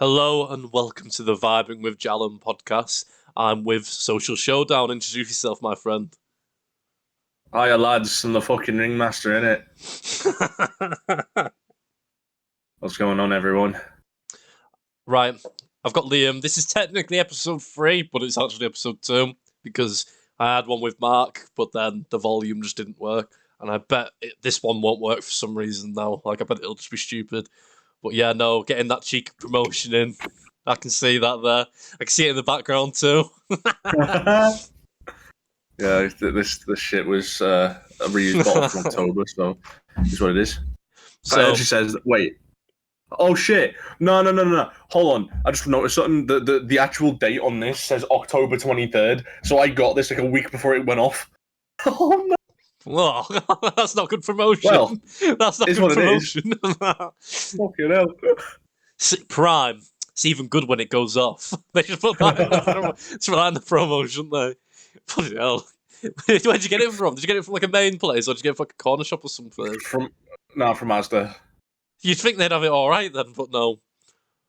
Hello and welcome to the Vibing with Jallum Podcast. I'm with Social Showdown. Introduce yourself, my friend. Hiya lads, I'm the fucking ringmaster, innit? What's going on, everyone? Right, I've got Liam. This is technically episode 3, but it's actually episode 2 because I had one with Mark, but then the volume just didn't work. And I bet this one won't work for some reason now. I bet it'll just be stupid. But yeah, no, getting that cheeky promotion in. I can see that there. I can see it in the background too. Yeah, this shit was a reused bottle from October, so it's what it is. So it actually says, wait. Oh shit! No. Hold on. I just noticed something. The actual date on this says October 23rd. So I got this like a week before it went off. Oh no! Well, that's not good promotion. Well, that's not good promotion. Fucking hell. Prime. It's even good when it goes off. They should put that in the promo, shouldn't they? Bloody hell. Where'd you get it from? Did you get it from like a main place, or did you get it from like a corner shop or something? From Asda. You'd think they'd have it all right then, but no.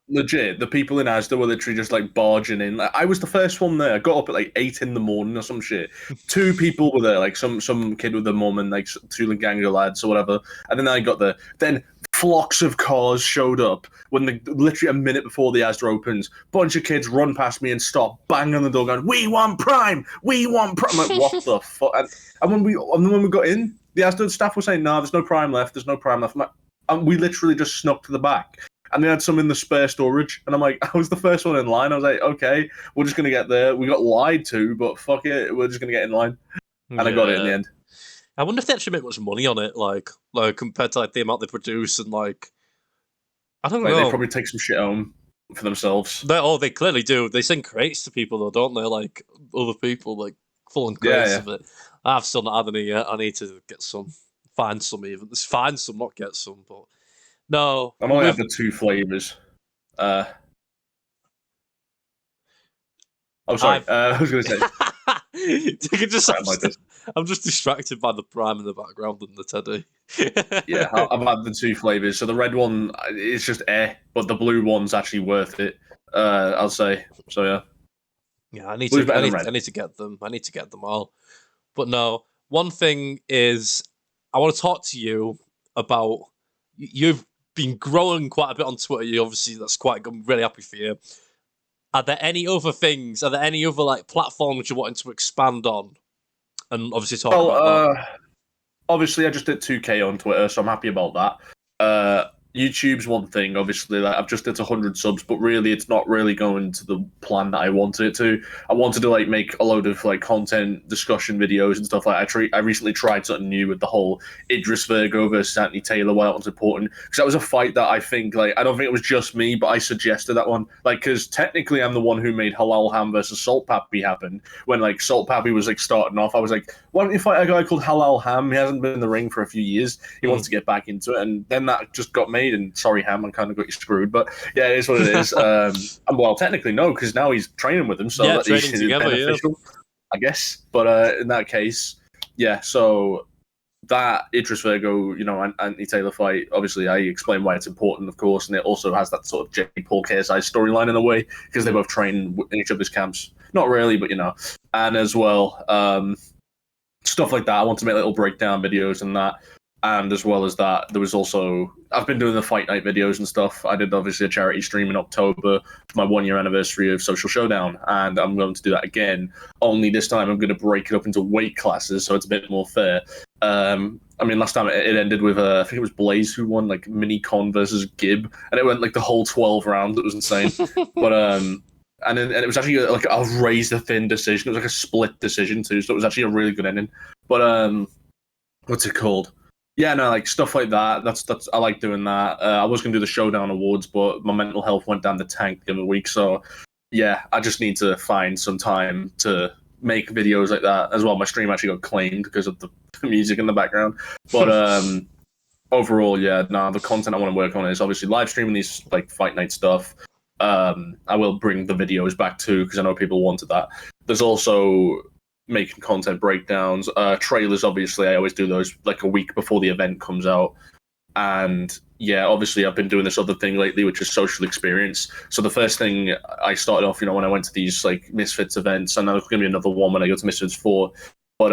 Legit, the people in Asda were literally just like barging in. Like, I was the first one there. I got up at like 8 in the morning or some shit. 2 people were there, like some kid with their mum and like 2 gang of lads or whatever. And then I got there. Then flocks of cars showed up when literally a minute before the Asda opens. Bunch of kids run past me and stop, bang on the door, going, "We want Prime! We want Prime!" I'm like, what the fuck? And when we got in, the Asda staff were saying, "No, there's no Prime left. There's no Prime left." And we literally just snuck to the back. And they had some in the spare storage. And I'm like, I was the first one in line. I was like, okay, we're just going to get there. We got lied to, but fuck it. We're just going to get in line. And I got it in the end. I wonder if they actually make much money on it, like compared to like the amount they produce and like, I don't know. They probably take some shit home for themselves. They clearly do. They send crates to people though, don't they? Like other people, like full on crates of it. I've still not had any yet. I need to get some, find some even. Find some, not get some, but. No. I'm only having 2 flavors. Oh, sorry. I was going to say. You can just I'm just distracted by the Prime in the background and the Teddy. Yeah, I've had the 2 flavors. So the red one is just but the blue one's actually worth it. I'll say. So yeah. Yeah, I need to get them. I need to get them all. But no, one thing is, I want to talk to you about. You've been growing quite a bit on Twitter. That's quite good. I'm really happy for you. Are there any other things? Are there any other like platforms you're wanting to expand on? And obviously talk about that. Obviously, I just did 2K on Twitter, so I'm happy about that. YouTube's one thing, obviously. Like, I've just did 100 subs, but really, it's not really going to the plan that I wanted it to. I wanted to like make a load of like content discussion videos and stuff like that. I recently tried something new with the whole Idris Virgo versus Anthony Taylor. Why that one's important because that was a fight that I think like I don't think it was just me, but I suggested that one. Like because technically I'm the one who made Halal Ham versus Salt Pappy happen. When like Salt Pappy was like starting off, I was like, why don't you fight a guy called Halal Ham? He hasn't been in the ring for a few years. He wants to get back into it, and then that just got made. And sorry, Ham, I kind of got you screwed, but yeah, it is what it is. Well, technically no, because now he's training with him, so that is beneficial, I guess. But in that case, yeah. So that Idris Virgo, and Anthony Taylor fight, obviously, I explain why it's important, of course, and it also has that sort of Jake Paul KSI storyline in a way because they both train in each other's camps. Not really, but and as well, stuff like that. I want to make little breakdown videos and that. And as well as that, there was also, I've been doing the fight night videos and stuff. I did obviously a charity stream in October for my 1-year anniversary of Social Showdown, and I'm going to do that again. Only this time I'm going to break it up into weight classes, so it's a bit more fair. Last time it ended with, I think it was Blaze who won, like Mini Con versus Gibb, and it went like the whole 12 rounds. It was insane. But, and it was actually like a razor-thin decision. It was like a split decision too, so it was actually a really good ending. But, what's it called? Yeah, no, like stuff like that. That's I like doing that. I was gonna do the Showdown awards, but my mental health went down the tank the other week. So yeah, I just need to find some time to make videos like that as well. My stream actually got claimed because of the music in the background. But overall, yeah, the content I want to work on is obviously live streaming these like fight night stuff. I will bring the videos back too because I know people wanted that. There's also making content breakdowns, trailers. Obviously, I always do those like a week before the event comes out. And yeah, obviously I've been doing this other thing lately, which is social experience. So the first thing I started off, when I went to these like Misfits events, and there's going to be another one when I go to Misfits 4, but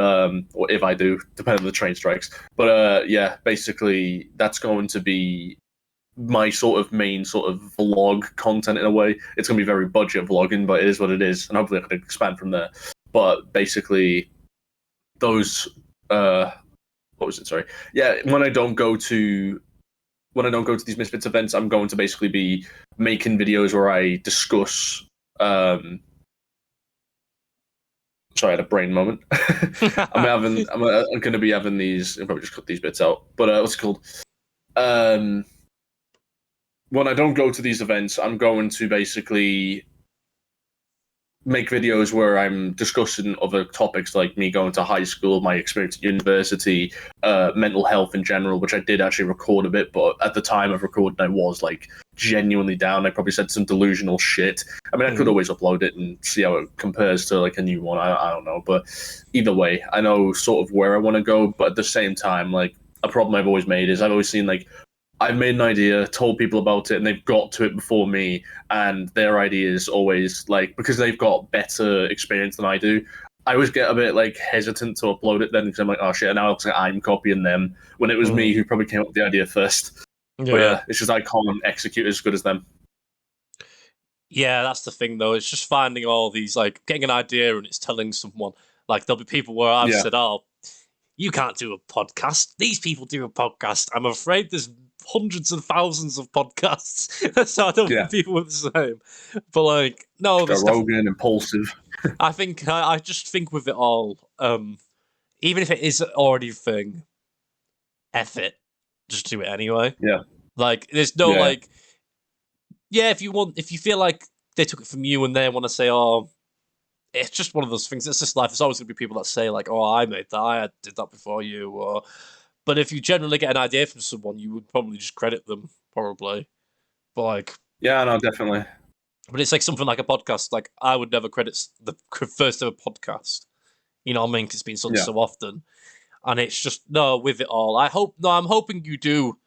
or if I do, depending on the train strikes. But yeah, basically that's going to be my sort of main sort of vlog content in a way. It's going to be very budget vlogging, but it is what it is, and hopefully I can expand from there. But basically, those what was it? Sorry. Yeah, when I don't go to these Misfits events, I'm going to basically be making videos where I discuss. Sorry, I had a brain moment. I'm going to be having these. I'll probably just cut these bits out. But what's it called? When I don't go to these events, I'm going to basically make videos where I'm discussing other topics, like me going to high school, my experience at university, mental health in general, which I did actually record a bit, but at the time of recording, I was like genuinely down. I probably said some delusional shit. I mean, I could always upload it and see how it compares to like a new one. I don't know, but either way, I know sort of where I want to go. But at the same time, like a problem I've always made is I've always seen like I've made an idea, told people about it, and they've got to it before me. And their idea is always like, because they've got better experience than I do, I always get a bit like hesitant to upload it then because I'm like, oh shit, and now it looks like I'm copying them when it was me who probably came up with the idea first. Yeah. But yeah, it's just I can't execute as good as them. Yeah, that's the thing though. It's just finding all these, like getting an idea and it's telling someone. Like there'll be people where I've said, oh, you can't do a podcast. These people do a podcast. I'm afraid there's hundreds and thousands of podcasts, so I don't think people are the same. But like, no, there's Rogan, Impulsive. I think I just think with it all, even if it is already a thing, F it, just do it anyway. Yeah, like there's no like, if you feel like they took it from you and they want to say, oh, it's just one of those things. It's just life. There's always going to be people that say like, oh, I made that, I did that before you, or. But if you generally get an idea from someone, you would probably just credit them, probably. But like, yeah, no, definitely. But it's like something like a podcast. Like I would never credit the first ever podcast. You know what I mean? 'Cause it's been done so often, and it's just with it all. I'm hoping you do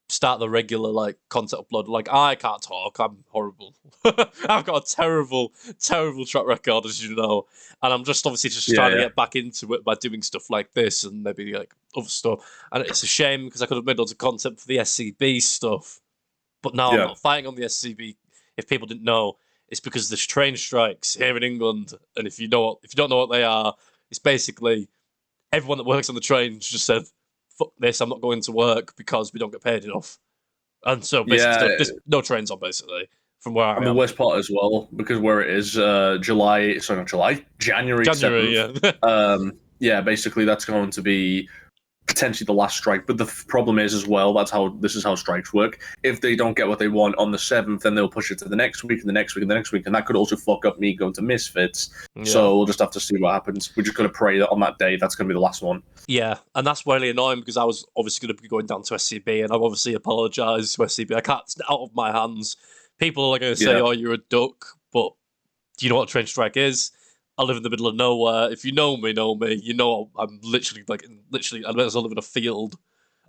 start the regular like content upload. Like I can't talk. I'm horrible. I've got a terrible track record, as you know, and I'm just obviously trying to get back into it by doing stuff like this and maybe like other stuff. And it's a shame because I could have made loads of content for the SCB stuff, but now I'm not fighting on the SCB. If people didn't know, it's because there's train strikes here in England, and if you don't know what they are, it's basically everyone that works on the trains just said, fuck this, I'm not going to work because we don't get paid enough. And so basically there's no trains on basically from where I am. The worst part as well, because where it is January 7th. Yeah, basically that's going to be potentially the last strike. But the problem is as well, this is how strikes work. If they don't get what they want on the 7th, then they'll push it to the next week and the next week and the next week. And that could also fuck up me going to Misfits. Yeah. So we'll just have to see what happens. We're just going to pray that on that day, that's going to be the last one. Yeah, and that's really annoying because I was obviously going to be going down to SCB and I've obviously apologised to SCB. I can't, it's out of my hands. People are going to say, oh, you're a duck, but do you know what a train strike is? I live in the middle of nowhere. If you know me, you know I'm literally, I might as well live in a field.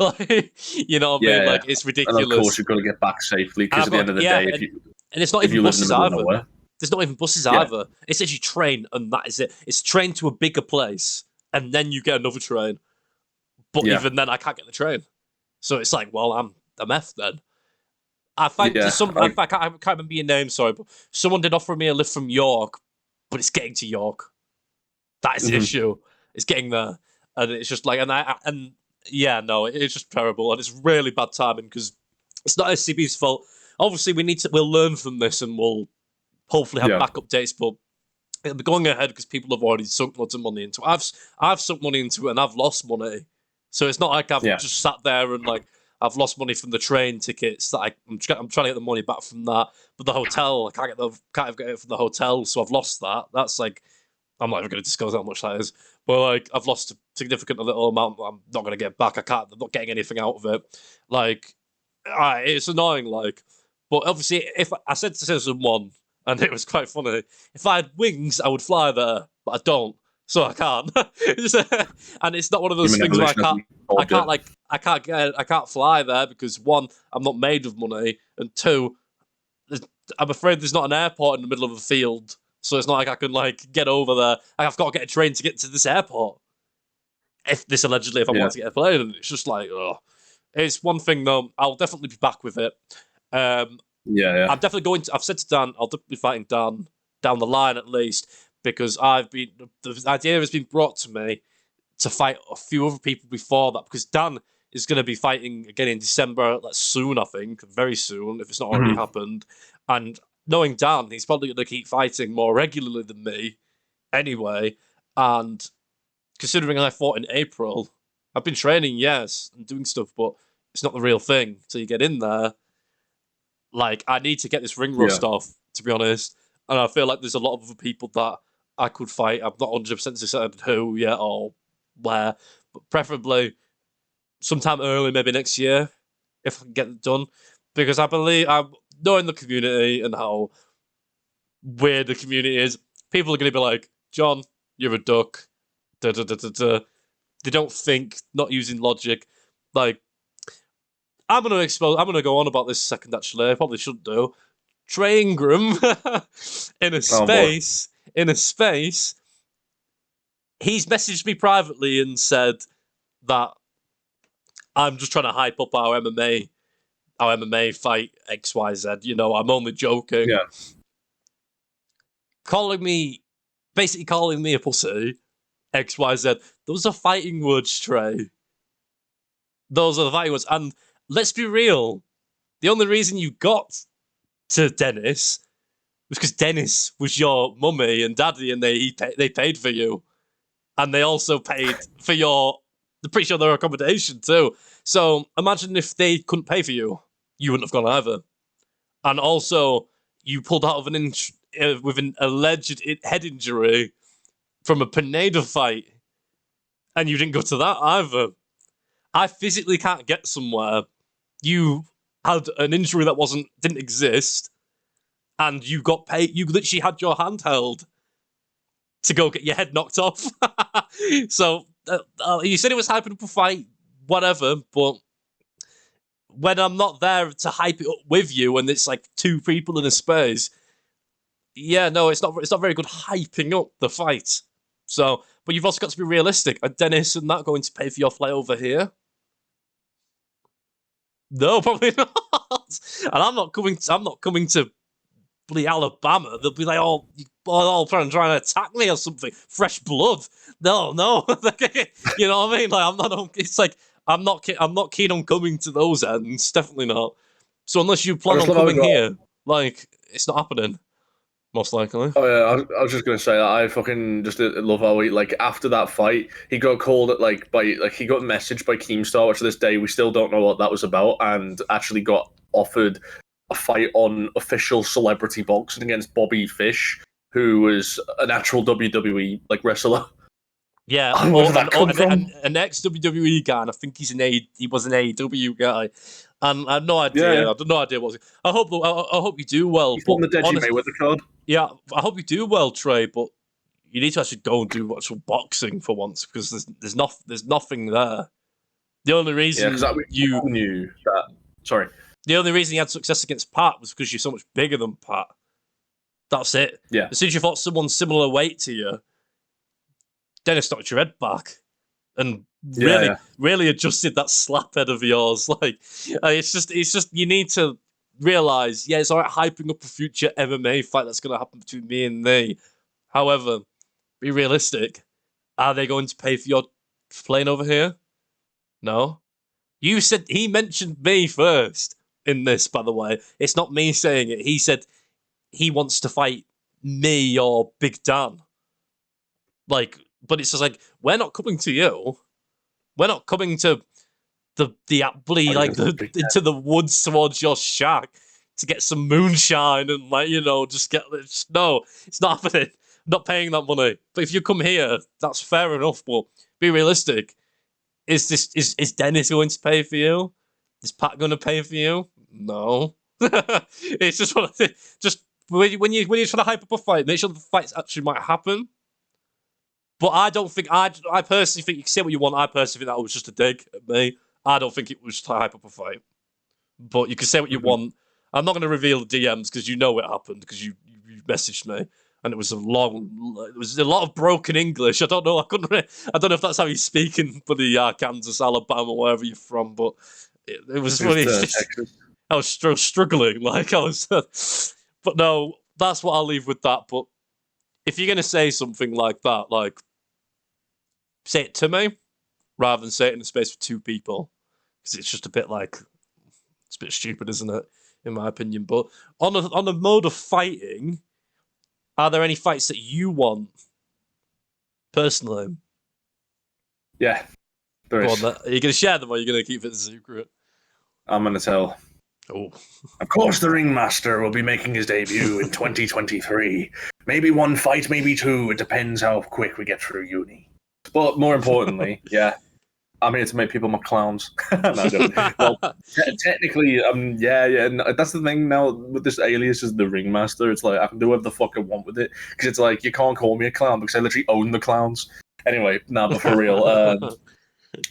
You know what I mean? Like, it's ridiculous. And of course, you've got to get back safely because at the end of the day, and it's not even buses either. There's not even buses either. It's actually train, and that is it. It's train to a bigger place, and then you get another train. But even then, I can't get the train. So it's like, well, I'm F then. I find I can't remember your name, sorry, but someone did offer me a lift from York, but it's getting to York. That is the issue. It's getting there, and it's just like, it's just terrible, and it's really bad timing because it's not SCB's fault. Obviously, we'll learn from this, and we'll hopefully have backup dates, but it'll be going ahead because people have already sunk lots of money into it. I've sunk money into it, and I've lost money, so it's not like I've just sat there and like. I've lost money from the train tickets that I'm trying to get the money back from that. But the hotel, I can't get it from the hotel, so I've lost that. That's like, I'm not even going to discuss how much that is. But like, I've lost a significant little amount I'm not going to get back. I'm not getting anything out of it. Like, it's annoying, like. But obviously, if I said to someone, and it was quite funny, if I had wings, I would fly there, but I don't. so I can't. And it's not one of those things where I can't fly there because one, I'm not made of money, and two, I'm afraid there's not an airport in the middle of a field, so it's not like I can get over there. I've got to get a train to get to this airport. If I want to get a plane, and it's just like, oh, it's one thing though. I'll definitely be back with it. I'm definitely going to. I've said to Dan, I'll definitely be fighting Dan down the line at least, because the idea has been brought to me to fight a few other people before that, because Dan is going to be fighting again in December. That's soon, I think, very soon, if it's not already happened. And knowing Dan, he's probably going to keep fighting more regularly than me anyway. And considering I fought in April, I've been training, yes, and doing stuff, but it's not the real thing till you get in there. I need to get this ring rust off, to be honest. And I feel like there's a lot of other people that I could fight. I'm not 100% decided who yet or where, but preferably sometime early, maybe next year, if I can get it done. Because I believe, I'm knowing the community and how weird the community is, people are going to be like, John, you're a duck. Da, da, da, da, da. They don't think, not using logic. I'm going to go on about this second, actually. I probably shouldn't do. Trey Ingram, in a space, he's messaged me privately and said that I'm just trying to hype up our MMA fight XYZ. I'm only joking. Yeah. Basically calling me a pussy, XYZ. Those are fighting words, Trey. Those are the fighting words. And let's be real. The only reason you got to Dennis was because Dennis was your mummy and daddy, and they paid for you, and they also paid for I'm pretty sure their accommodation too. So imagine if they couldn't pay for you, you wouldn't have gone either. And also, you pulled out of with an alleged head injury from a Pineda fight, and you didn't go to that either. I physically can't get somewhere. You had an injury that didn't exist, and you got paid. You literally had your hand held to go get your head knocked off. So you said it was hyping up a fight, whatever. But when I'm not there to hype it up with you, and it's two people in a space, it's not very good hyping up the fight. So, but you've also got to be realistic. Are Dennis and that going to pay for your flight over here? No, probably not. And I'm not coming to bloody Alabama. They'll be like, "Oh, you're trying to attack me or something." Fresh blood. No. You know what I mean? I'm not. It's I'm not keen on coming to those ends. Definitely not. So unless you plan on coming here, it's not happening. Most likely. Oh yeah, I was just gonna say that I fucking just love how he after that fight he got called at he got messaged by Keemstar, which to this day we still don't know what that was about, and actually got offered a fight on official celebrity boxing against Bobby Fish, who was an actual WWE wrestler. Yeah, an ex-WWE guy, and I think he was an AEW guy. And I had no idea. Yeah. I had no idea what was. I hope you do well. He's on the Deji Mayweather card. Yeah, I hope you do well, Trey. But you need to actually go and do actual boxing for once, because there's nothing there. The only reason you knew that. Sorry. The only reason you had success against Pat was because you're so much bigger than Pat. That's it. Yeah. As soon as you fought someone similar weight to you, Dennis knocked your head back and really adjusted that slap head of yours. It's just you need to realize, it's all right hyping up a future MMA fight that's going to happen between me and thee. However, be realistic. Are they going to pay for your plane over here? No. You said he mentioned me first in this, by the way. It's not me saying it. He said he wants to fight me or Big Dan. But it's just we're not coming to you. We're not coming to into the woods towards your shack to get some moonshine and no, it's not happening. I'm not paying that money. But if you come here, that's fair enough. But be realistic. Is Dennis going to pay for you? Is Pat going to pay for you? No. It's just when you're trying to hype up a fight, make sure the fights actually might happen. But I don't think I personally think you can say what you want. I personally think that was just a dig at me. I don't think it was to hype up a fight. But you can say what you want. I'm not going to reveal the DMs because you know it happened because you messaged me and it was a lot of broken English. I don't know. I don't know if that's how you speak in Kansas, Alabama, wherever you're from. But it was funny. I was struggling. Like I was, but no, that's what I'll leave with that. But if you're going to say something like that, like say it to me rather than say it in a space for two people, because it's just a bit like it's a bit stupid, isn't it? In my opinion. But on a mode of fighting, are there any fights that you want personally? Yeah, there is. Are you going to share them or are you going to keep it a secret? I'm going to tell. Oh. Of course, the Ringmaster will be making his debut in 2023. Maybe one fight, maybe two. It depends how quick we get through uni. But more importantly, yeah, I'm here to make people my clowns. Well, technically, yeah. And that's the thing now with this alias is the Ringmaster. It's like I can do whatever the fuck I want with it because it's like you can't call me a clown because I literally own the clowns. Anyway, but for real,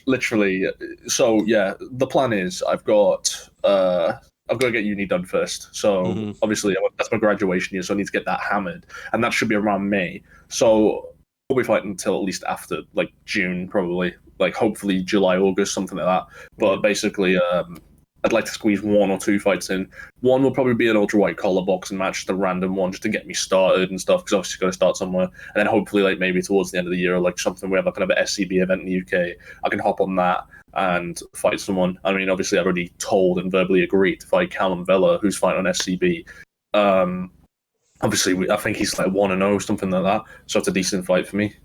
literally. So yeah, the plan is I've got to get uni done first. So obviously that's my graduation year, so I need to get that hammered, and that should be around May. So we'll be fighting until at least after like June, probably. Like hopefully July, August, something like that. But basically, I'd like to squeeze one or two fights in. One will probably be an ultra white collar boxing match, just a random one, just to get me started and stuff. Because obviously, got to start somewhere. And then hopefully, like maybe towards the end of the year, like something we have like kind of an SCB event in the UK. I can hop on that and fight someone. I mean, obviously, I've already told and verbally agreed to fight Callum Vella, who's fighting on SCB. Obviously, I think he's like 1-0, something like that. So it's a decent fight for me.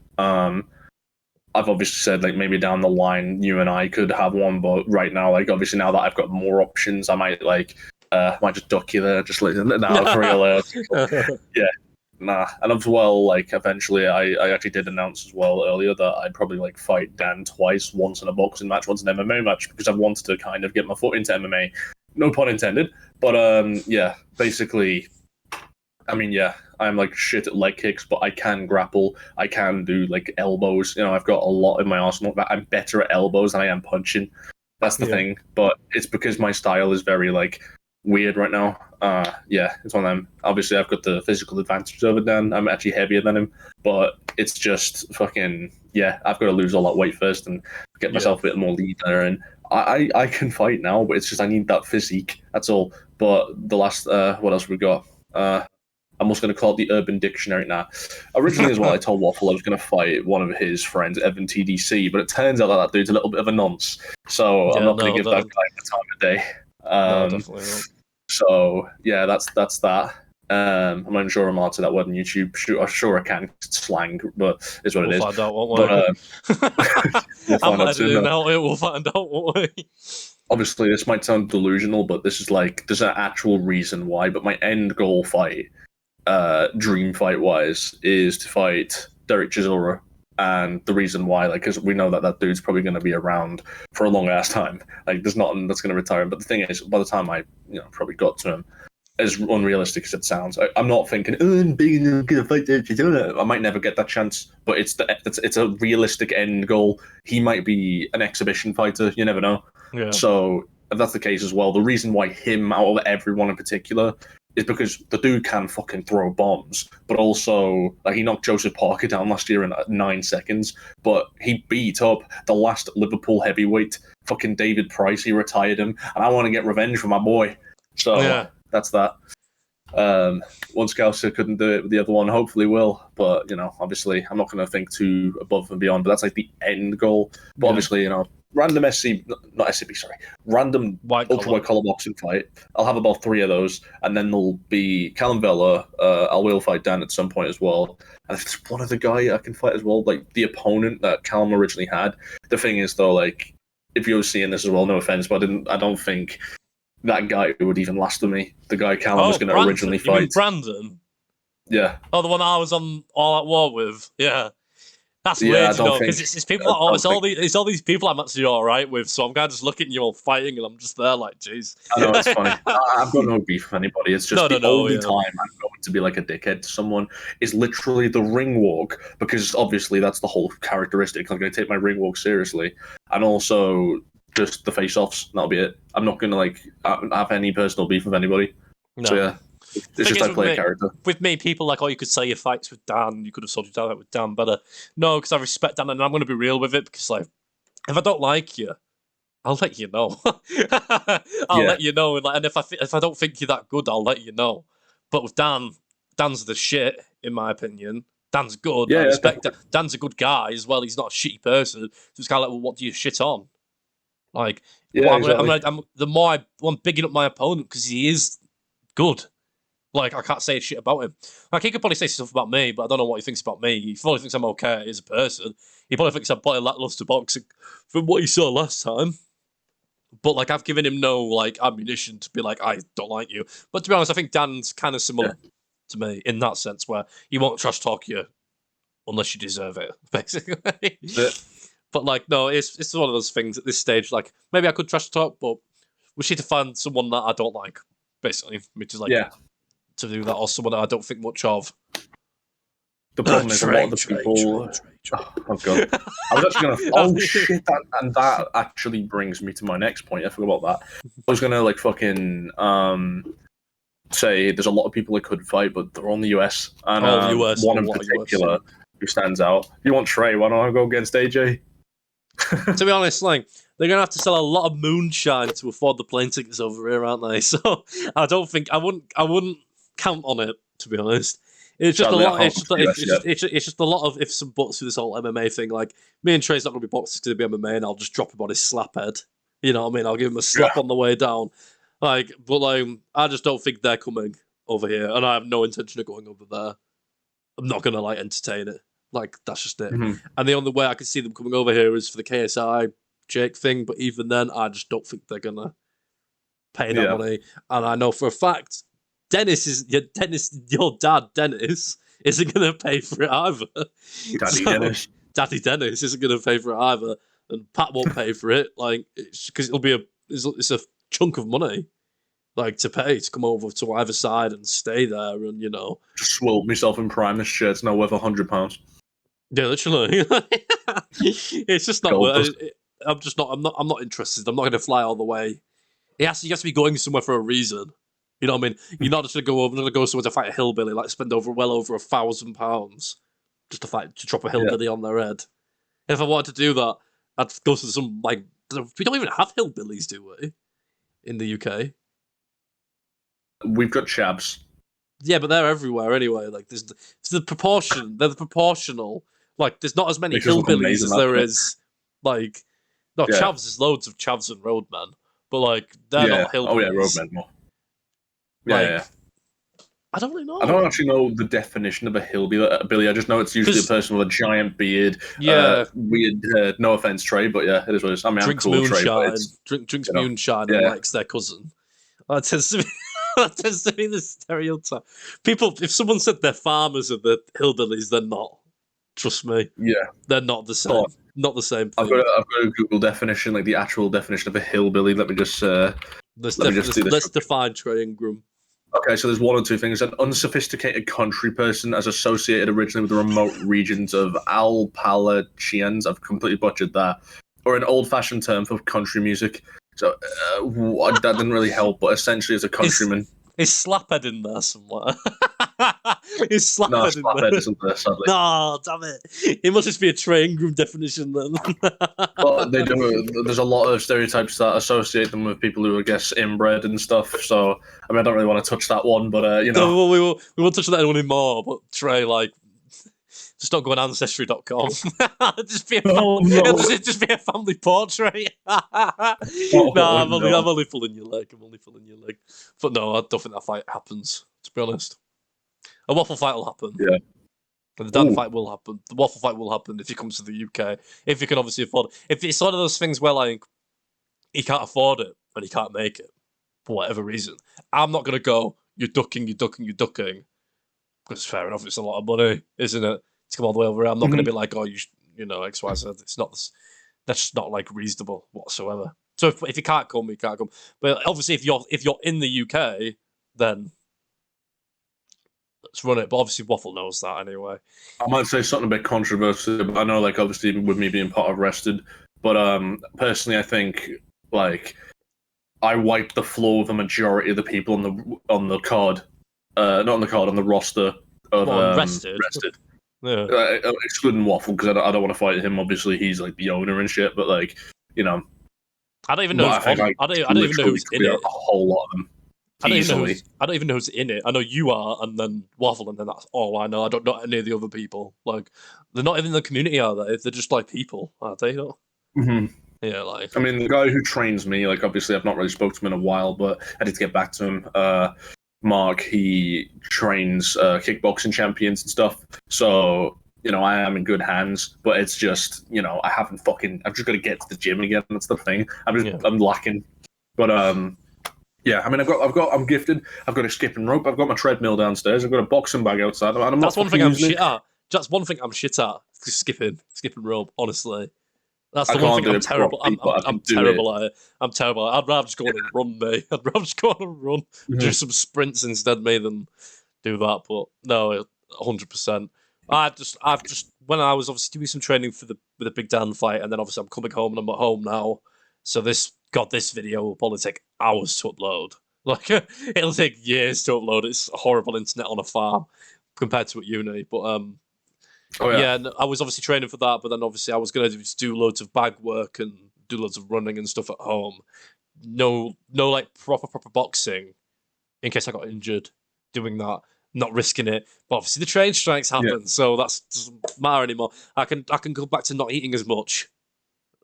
I've obviously said like maybe down the line you and I could have one, but right now, like obviously now that I've got more options, I might just duck you there, just like now for real. Yeah, nah. And as well, like eventually, I actually did announce as well earlier that I'd probably like fight Dan twice, once in a boxing match, once in an MMA match, because I've wanted to kind of get my foot into MMA. No pun intended, but yeah, basically. I mean, yeah, I'm like shit at leg kicks, but I can grapple. I can do like elbows. You know, I've got a lot in my arsenal. I'm better at elbows than I am punching. That's the thing. But it's because my style is very like weird right now. Yeah, it's one of them. Obviously, I've got the physical advantage over Dan. I'm actually heavier than him, but it's just fucking yeah. I've got to lose all that weight first and get myself a bit more leaner. And I can fight now, but it's just I need that physique. That's all. But the last what else we got? I'm also going to call it the Urban Dictionary now. Originally as well, I told Waffle I was going to fight one of his friends, Evan TDC, but it turns out that dude's a little bit of a nonce. So I'm not going to give that guy the time of day. No, definitely not. So, yeah, that's that. I'm not sure I'm allowed to that word on YouTube. Sure I can. It's slang, but it's what it is. We'll find out, won't we? I'm editing out it. We'll find out, won't we? Obviously, this might sound delusional, but this is like, there's an actual reason why. But my end goal fight, dream fight wise, is to fight Derek Chisora. And the reason why, like, because we know that dude's probably going to be around for a long ass time. Like, there's nothing that's going to retire him. But the thing is, by the time I, probably got to him, as unrealistic as it sounds, I'm not thinking, I'm big enough to fight Derek Chisora. I might never get that chance. But it's a realistic end goal. He might be an exhibition fighter. You never know. Yeah. So if that's the case as well, the reason why him out of everyone in particular is because the dude can fucking throw bombs, but also like he knocked Joseph Parker down last year in 9 seconds, but he beat up the last Liverpool heavyweight, fucking David Price. He retired him, and I want to get revenge for my boy. So that's that. One Scouser couldn't do it, but the other one hopefully will. But obviously, I'm not going to think too above and beyond. But that's like the end goal. But obviously, random random ultra white collar boxing fight. I'll have about 3 of those, and then there'll be Callum Vella. I will fight Dan at some point as well. And if there's one other guy I can fight as well, like the opponent that Callum originally had. The thing is though, like if you're seeing this as well, no offense, but I don't think that guy would even last with me. The guy Callum was going to originally fight. You mean Brandon? Yeah. Oh, the one I was on All Out War with. Yeah. That's weird, because it's people. It's all these people I'm actually all right with. So I'm kind of just looking at you all fighting, and I'm just there like, jeez. I know it's funny. I've got no beef with anybody. It's just the only time I'm going to be like a dickhead to someone is literally the ring walk, because obviously that's the whole characteristic. I'm going to take my ring walk seriously, and also just the face-offs. That'll be it. I'm not going to like have any personal beef with anybody. No. So yeah, it's just I play a character. With me, people like, oh, you could say your fights with Dan. You could have sorted out with Dan better. No, because I respect Dan, and I'm going to be real with it, because like, if I don't like you, I'll let you know. I'll let you know, and if I don't think you're that good, I'll let you know. But with Dan, Dan's the shit, in my opinion. Dan's good. I respect that. Dan's a good guy as well. He's not a shitty person. So it's kind of like, well, what do you shit on? Like, the more I'm bigging up my opponent because he is good. Like, I can't say shit about him. Like, he could probably say stuff about me, but I don't know what he thinks about me. He probably thinks I'm okay as a person. He probably thinks I'm probably lackluster boxing from what he saw last time. But, like, I've given him no, like, ammunition to be like, I don't like you. But to be honest, I think Dan's kind of similar to me in that sense, where he won't trash talk you unless you deserve it, basically. But, like, no, it's one of those things at this stage. Like, maybe I could trash talk, but we need to find someone that I don't like, basically. Which is, like, to do that, or someone that I don't think much of. The problem is a lot of the people. Oh god! I was actually gonna. Oh shit! That actually brings me to my next point. I forgot about that. I was gonna like fucking say there's a lot of people that could fight, but they're on the US, and one in particular who stands out. You want Trey? Why don't I go against AJ? To be honest, like, they're gonna have to sell a lot of moonshine to afford the plane tickets over here, aren't they? So I don't think I wouldn't count on it, to be honest. It's just a lot. It's just a lot of ifs and buts with this whole MMA thing. Like, me and Trey's not going to be boxing; it's going to be MMA, and I'll just drop him on his slap head. You know what I mean? I'll give him a slap on the way down. Like, but like, I just don't think they're coming over here, and I have no intention of going over there. I'm not going to like entertain it. Like, that's just it. Mm-hmm. And the only way I can see them coming over here is for the KSI Jake thing. But even then, I just don't think they're gonna pay that money. And I know for a fact, your dad, Dennis, isn't going to pay for it either. Daddy Dennis isn't going to pay for it either. And Pat won't pay for it. Like, because it's a chunk of money, like, to pay to come over to either side and stay there, and you know, just swelled myself in prime. This shirt's now worth £100. Yeah, literally. It's just not worth it. I'm not interested. I'm not going to fly all the way. He has to be going somewhere for a reason. You know what I mean? You're not just going to go somewhere to fight a hillbilly, like spend well over £1,000 just to drop a hillbilly on their head. If I wanted to do that, I'd go to some, like, we don't even have hillbillies, do we? In the UK. We've got chavs. Yeah, but they're everywhere anyway. Like, they're the proportional. Like, there's not as many hillbillies as there is, like, no, chavs, there's loads of chavs and roadmen, but, like, they're not hillbillies. Oh, yeah, roadmen more. Yeah. I don't really know. I don't actually know the definition of a hillbilly. I just know it's usually a person with a giant beard. Yeah. Weird. No offense, Trey, but yeah, it is what it is. I mean, drinks I'm cool, moonshine. Trey, Drinks moonshine and likes their cousin. That tends to be the stereotype. People, if someone said they're farmers and they're hillbillies, they're not. Trust me. Yeah. They're not the same. Not the same thing. I've got a Google definition, like the actual definition of a hillbilly. Let me just Let's define Trey Ingram. Okay, so there's one or two things. An unsophisticated country person as associated originally with the remote regions of Appalachians. I've completely butchered that. Or an old-fashioned term for country music. So that didn't really help, but essentially as a countryman. Is Slaphead in there somewhere? Is Slaphead no, in Slaphead there? Isn't there, sadly. No, damn it. It must just be a Trey Ingram definition then. But they do. There's a lot of stereotypes that associate them with people who are, I guess, inbred and stuff. So, I mean, I don't really want to touch that one, but, you know. No, we won't touch that anyone anymore, but Trey, like, just don't go on Ancestry.com. Just be a family portrait. I'm only pulling your leg. But no, I don't think that fight happens, to be honest. A waffle fight will happen. Yeah. And the Dan fight will happen. The waffle fight will happen if he comes to the UK. If you can obviously afford it. If it's one of those things where, like, he can't afford it and he can't make it for whatever reason, I'm not going to go, you're ducking. Because fair enough, it's a lot of money, isn't it? To come all the way over here. I'm not going to be like, oh, you know, XYZ. It's not this. That's just not, like, reasonable whatsoever. So if you can't come, you can't come. But obviously, if you're in the UK, then let's run it. But obviously, Waffle knows that anyway. I might say something a bit controversial, but I know, like, obviously, with me being part of Rested, but personally, I think, like, I wiped the floor with the majority of the people on the card, not on the card, on the roster of Rested. Yeah. Excluding Waffle, because I don't want to fight him. Obviously, he's like the owner and shit. But like, you know, I don't even know. I don't even know who's in it. A whole lot of them. I don't even know who's in it. I know you are, and then Waffle, and then that's all I know. I don't know any of the other people. Like, they're not even in the community, are they? They're just like people, aren't they? Mm-hmm. Yeah, like. I mean, the guy who trains me, like, obviously, I've not really spoken to him in a while, but I did get back to him. Mark, he trains kickboxing champions and stuff. So, you know, I am in good hands, but it's just, you know, I've just got to get to the gym again. That's the thing. I'm lacking. But, yeah, I mean, I'm gifted. I've got a skipping rope. I've got my treadmill downstairs. I've got a boxing bag outside. That's one thing I'm shit at. That's one thing I'm shit at. Skipping rope, honestly. That's the one thing I'm terrible. I'm terrible at it. I'm terrible. I'd rather just go on and run, mate. I'd rather just go on and run, do some sprints instead, mate, than do that. But no, 100%. I've just when I was obviously doing some training with the Big Dan fight, and then obviously I'm coming home and I'm at home now. So this video will probably take hours to upload. Like, it'll take years to upload. It's horrible internet on a farm compared to at uni. But yeah, I was obviously training for that, but then obviously I was going to do loads of bag work and do loads of running and stuff at home. No, like proper boxing, in case I got injured doing that, not risking it. But obviously the train strikes happen, so that doesn't matter anymore. I can go back to not eating as much.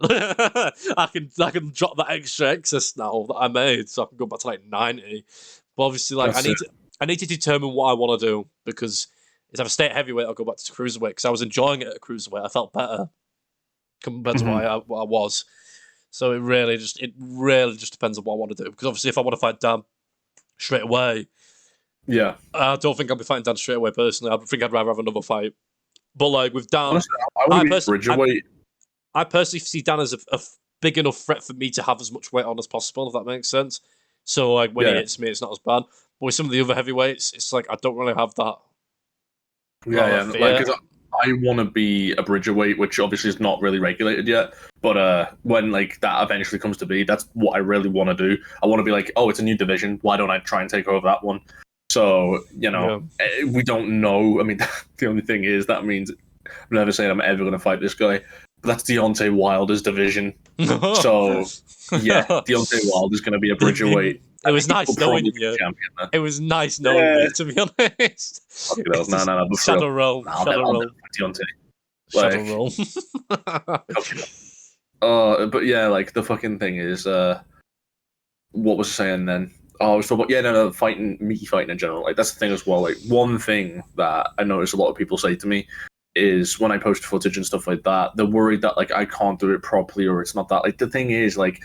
I can drop that extra excess now that I made, so I can go back to like 90. But obviously, like, I need to determine what I want to do, because if I stay at heavyweight, I'll go back to cruiserweight, because I was enjoying it at cruiserweight. I felt better compared to what I was. So it really just depends on what I want to do. Because obviously, if I want to fight Dan straight away, yeah, I don't think I'll be fighting Dan straight away. Personally, I think I'd rather have another fight. But like with Dan, honestly, I personally see Dan as a big enough threat for me to have as much weight on as possible, if that makes sense. So like when he hits me, it's not as bad. But with some of the other heavyweights, it's like I don't really have that. Yeah. Like, 'cause I want to be a bridgerweight, which obviously is not really regulated yet. But when like that eventually comes to be, that's what I really want to do. I want to be like, oh, it's a new division. Why don't I try and take over that one? So, you know, we don't know. I mean, the only thing is that means I'm never saying I'm ever going to fight this guy. But that's Deontay Wilder's division. So, yeah, Deontay Wilder's going to be a bridgerweight. It was nice knowing you. It was nice knowing you, to be honest. No. Shadow roll. Deontay. Shadow roll. But yeah, like, the fucking thing is, what was I saying then? Oh, I was talking about, fighting in general. Like, that's the thing as well. Like, one thing that I notice a lot of people say to me is when I post footage and stuff like that, they're worried that, like, I can't do it properly or it's not that. Like, the thing is, like,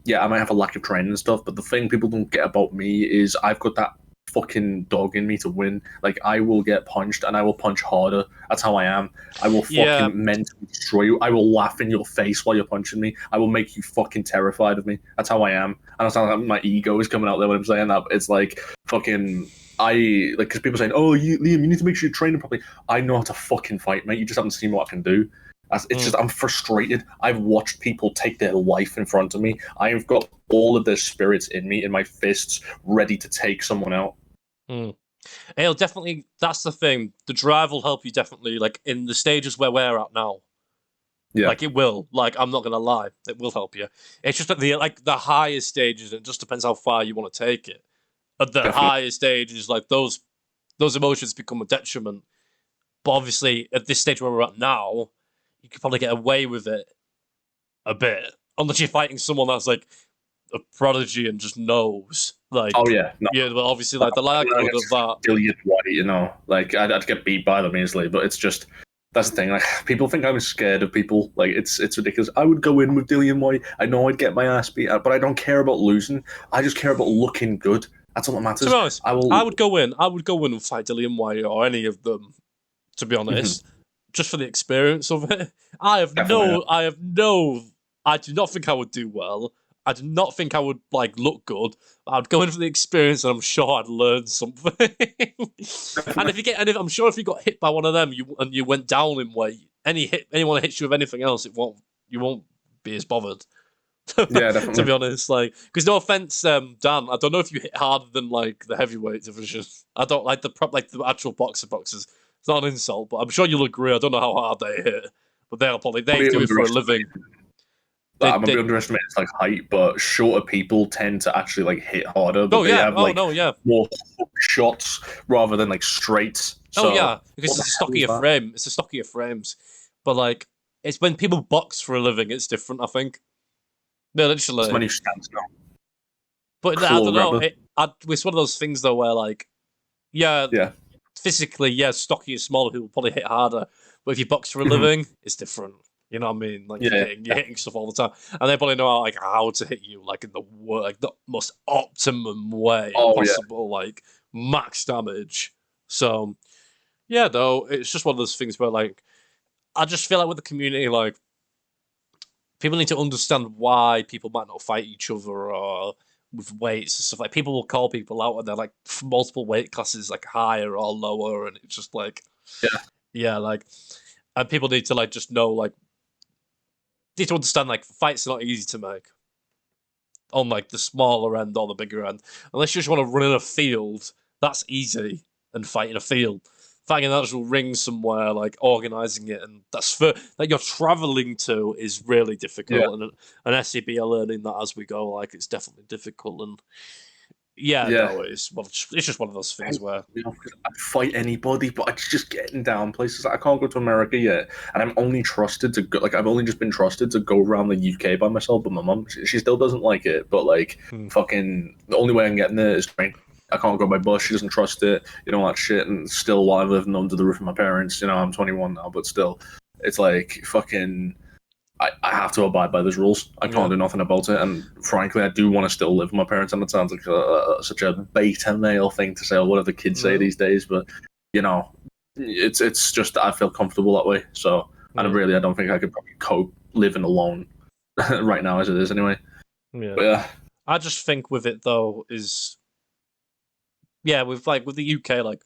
yeah, I might have a lack of training and stuff, but the thing people don't get about me is I've got that fucking dog in me to win. Like, I will get punched and I will punch harder. That's how I am. I will fucking mentally destroy you. I will laugh in your face while you're punching me. I will make you fucking terrified of me. That's how I am. I don't sound like my ego is coming out there when I'm saying that, but it's like fucking... because people saying, oh, Liam, you need to make sure you're training properly. I know how to fucking fight, mate. You just haven't seen what I can do. It's just, I'm frustrated. I've watched people take their life in front of me. I've got all of their spirits in me, in my fists, ready to take someone out. It'll definitely, that's the thing. The drive will help you definitely, like, in the stages where we're at now. Yeah. Like, it will. Like, I'm not going to lie. It will help you. It's just that the highest stages, it just depends how far you want to take it. At the highest stages, like, those emotions become a detriment. But obviously, at this stage where we're at now, you could probably get away with it a bit. Unless you're fighting someone that's, like, a prodigy and just knows. Like, oh, yeah. No. Yeah, but obviously, like, the likelihood of that... Dillian White, you know. Like, I'd get beat by them easily, but it's just... That's the thing. Like, people think I'm scared of people. Like, it's ridiculous. I would go in with Dillian White. I know I'd get my ass beat out, but I don't care about losing. I just care about looking good. That's all that matters. To be honest, I would go in and fight Jallum White or any of them, to be honest, just for the experience of it. I do not think I would do well. I did not think I would like look good. I'd go in for the experience, and I'm sure I'd learn something. And I'm sure if you got hit by one of them, you went down in weight, anyone that hits you with anything else, you won't be as bothered. Yeah, definitely. To be honest, like, because no offense, Dan, I don't know if you hit harder than like the heavyweight division. I don't like the actual boxers. It's not an insult, but I'm sure you'll agree. I don't know how hard they hit, but they do it for a living. I'm a bit underestimating like height, but shorter people tend to actually like hit harder. But they have more shots rather than like straight. Because it's a stockier frame. It's a stockier frames, but like it's when people box for a living, it's different. I think. No, literally. It's many stands now. But I don't know. It's one of those things though, where like, physically, stocky and smaller people probably hit harder. But if you box for a living, it's different. You know what I mean? Like you're hitting stuff all the time, and they probably know how to hit you like in the most optimum way possible, like max damage. So though it's just one of those things where like I just feel like with the community, like people need to understand why people might not fight each other or with weights and stuff. Like people will call people out and they're like multiple weight classes, like higher or lower, and it's just like like, and people need to like just know like. Need to understand like fights are not easy to make on like the smaller end or the bigger end. Unless you just want to run in a field, that's easy and fight in a field. Fighting an actual ring somewhere, like organising it, and that's that you're travelling to is really difficult. And SCB are learning that as we go. Like it's definitely difficult, and no, it's just one of those things where I'd fight anybody, but it's just getting down places. I can't go to America yet, and I'm only trusted to go. Like I've only just been trusted to go around the UK by myself. But my mum, she still doesn't like it. But like, fucking, the only way I can get in there is train. I can't go by bus. She doesn't trust it. You know that shit. And still, while I'm living under the roof of my parents, I'm 21 now, but still, it's like fucking. I have to abide by those rules. I can't do nothing about it. And frankly, I do want to still live with my parents. And it sounds like such a beta male thing to say, or whatever the kids say these days. But, it's just that I feel comfortable that way. So, and I don't think I could probably cope living alone right now as it is anyway. Yeah. But I just think with it, though, is... Yeah, with the UK, like...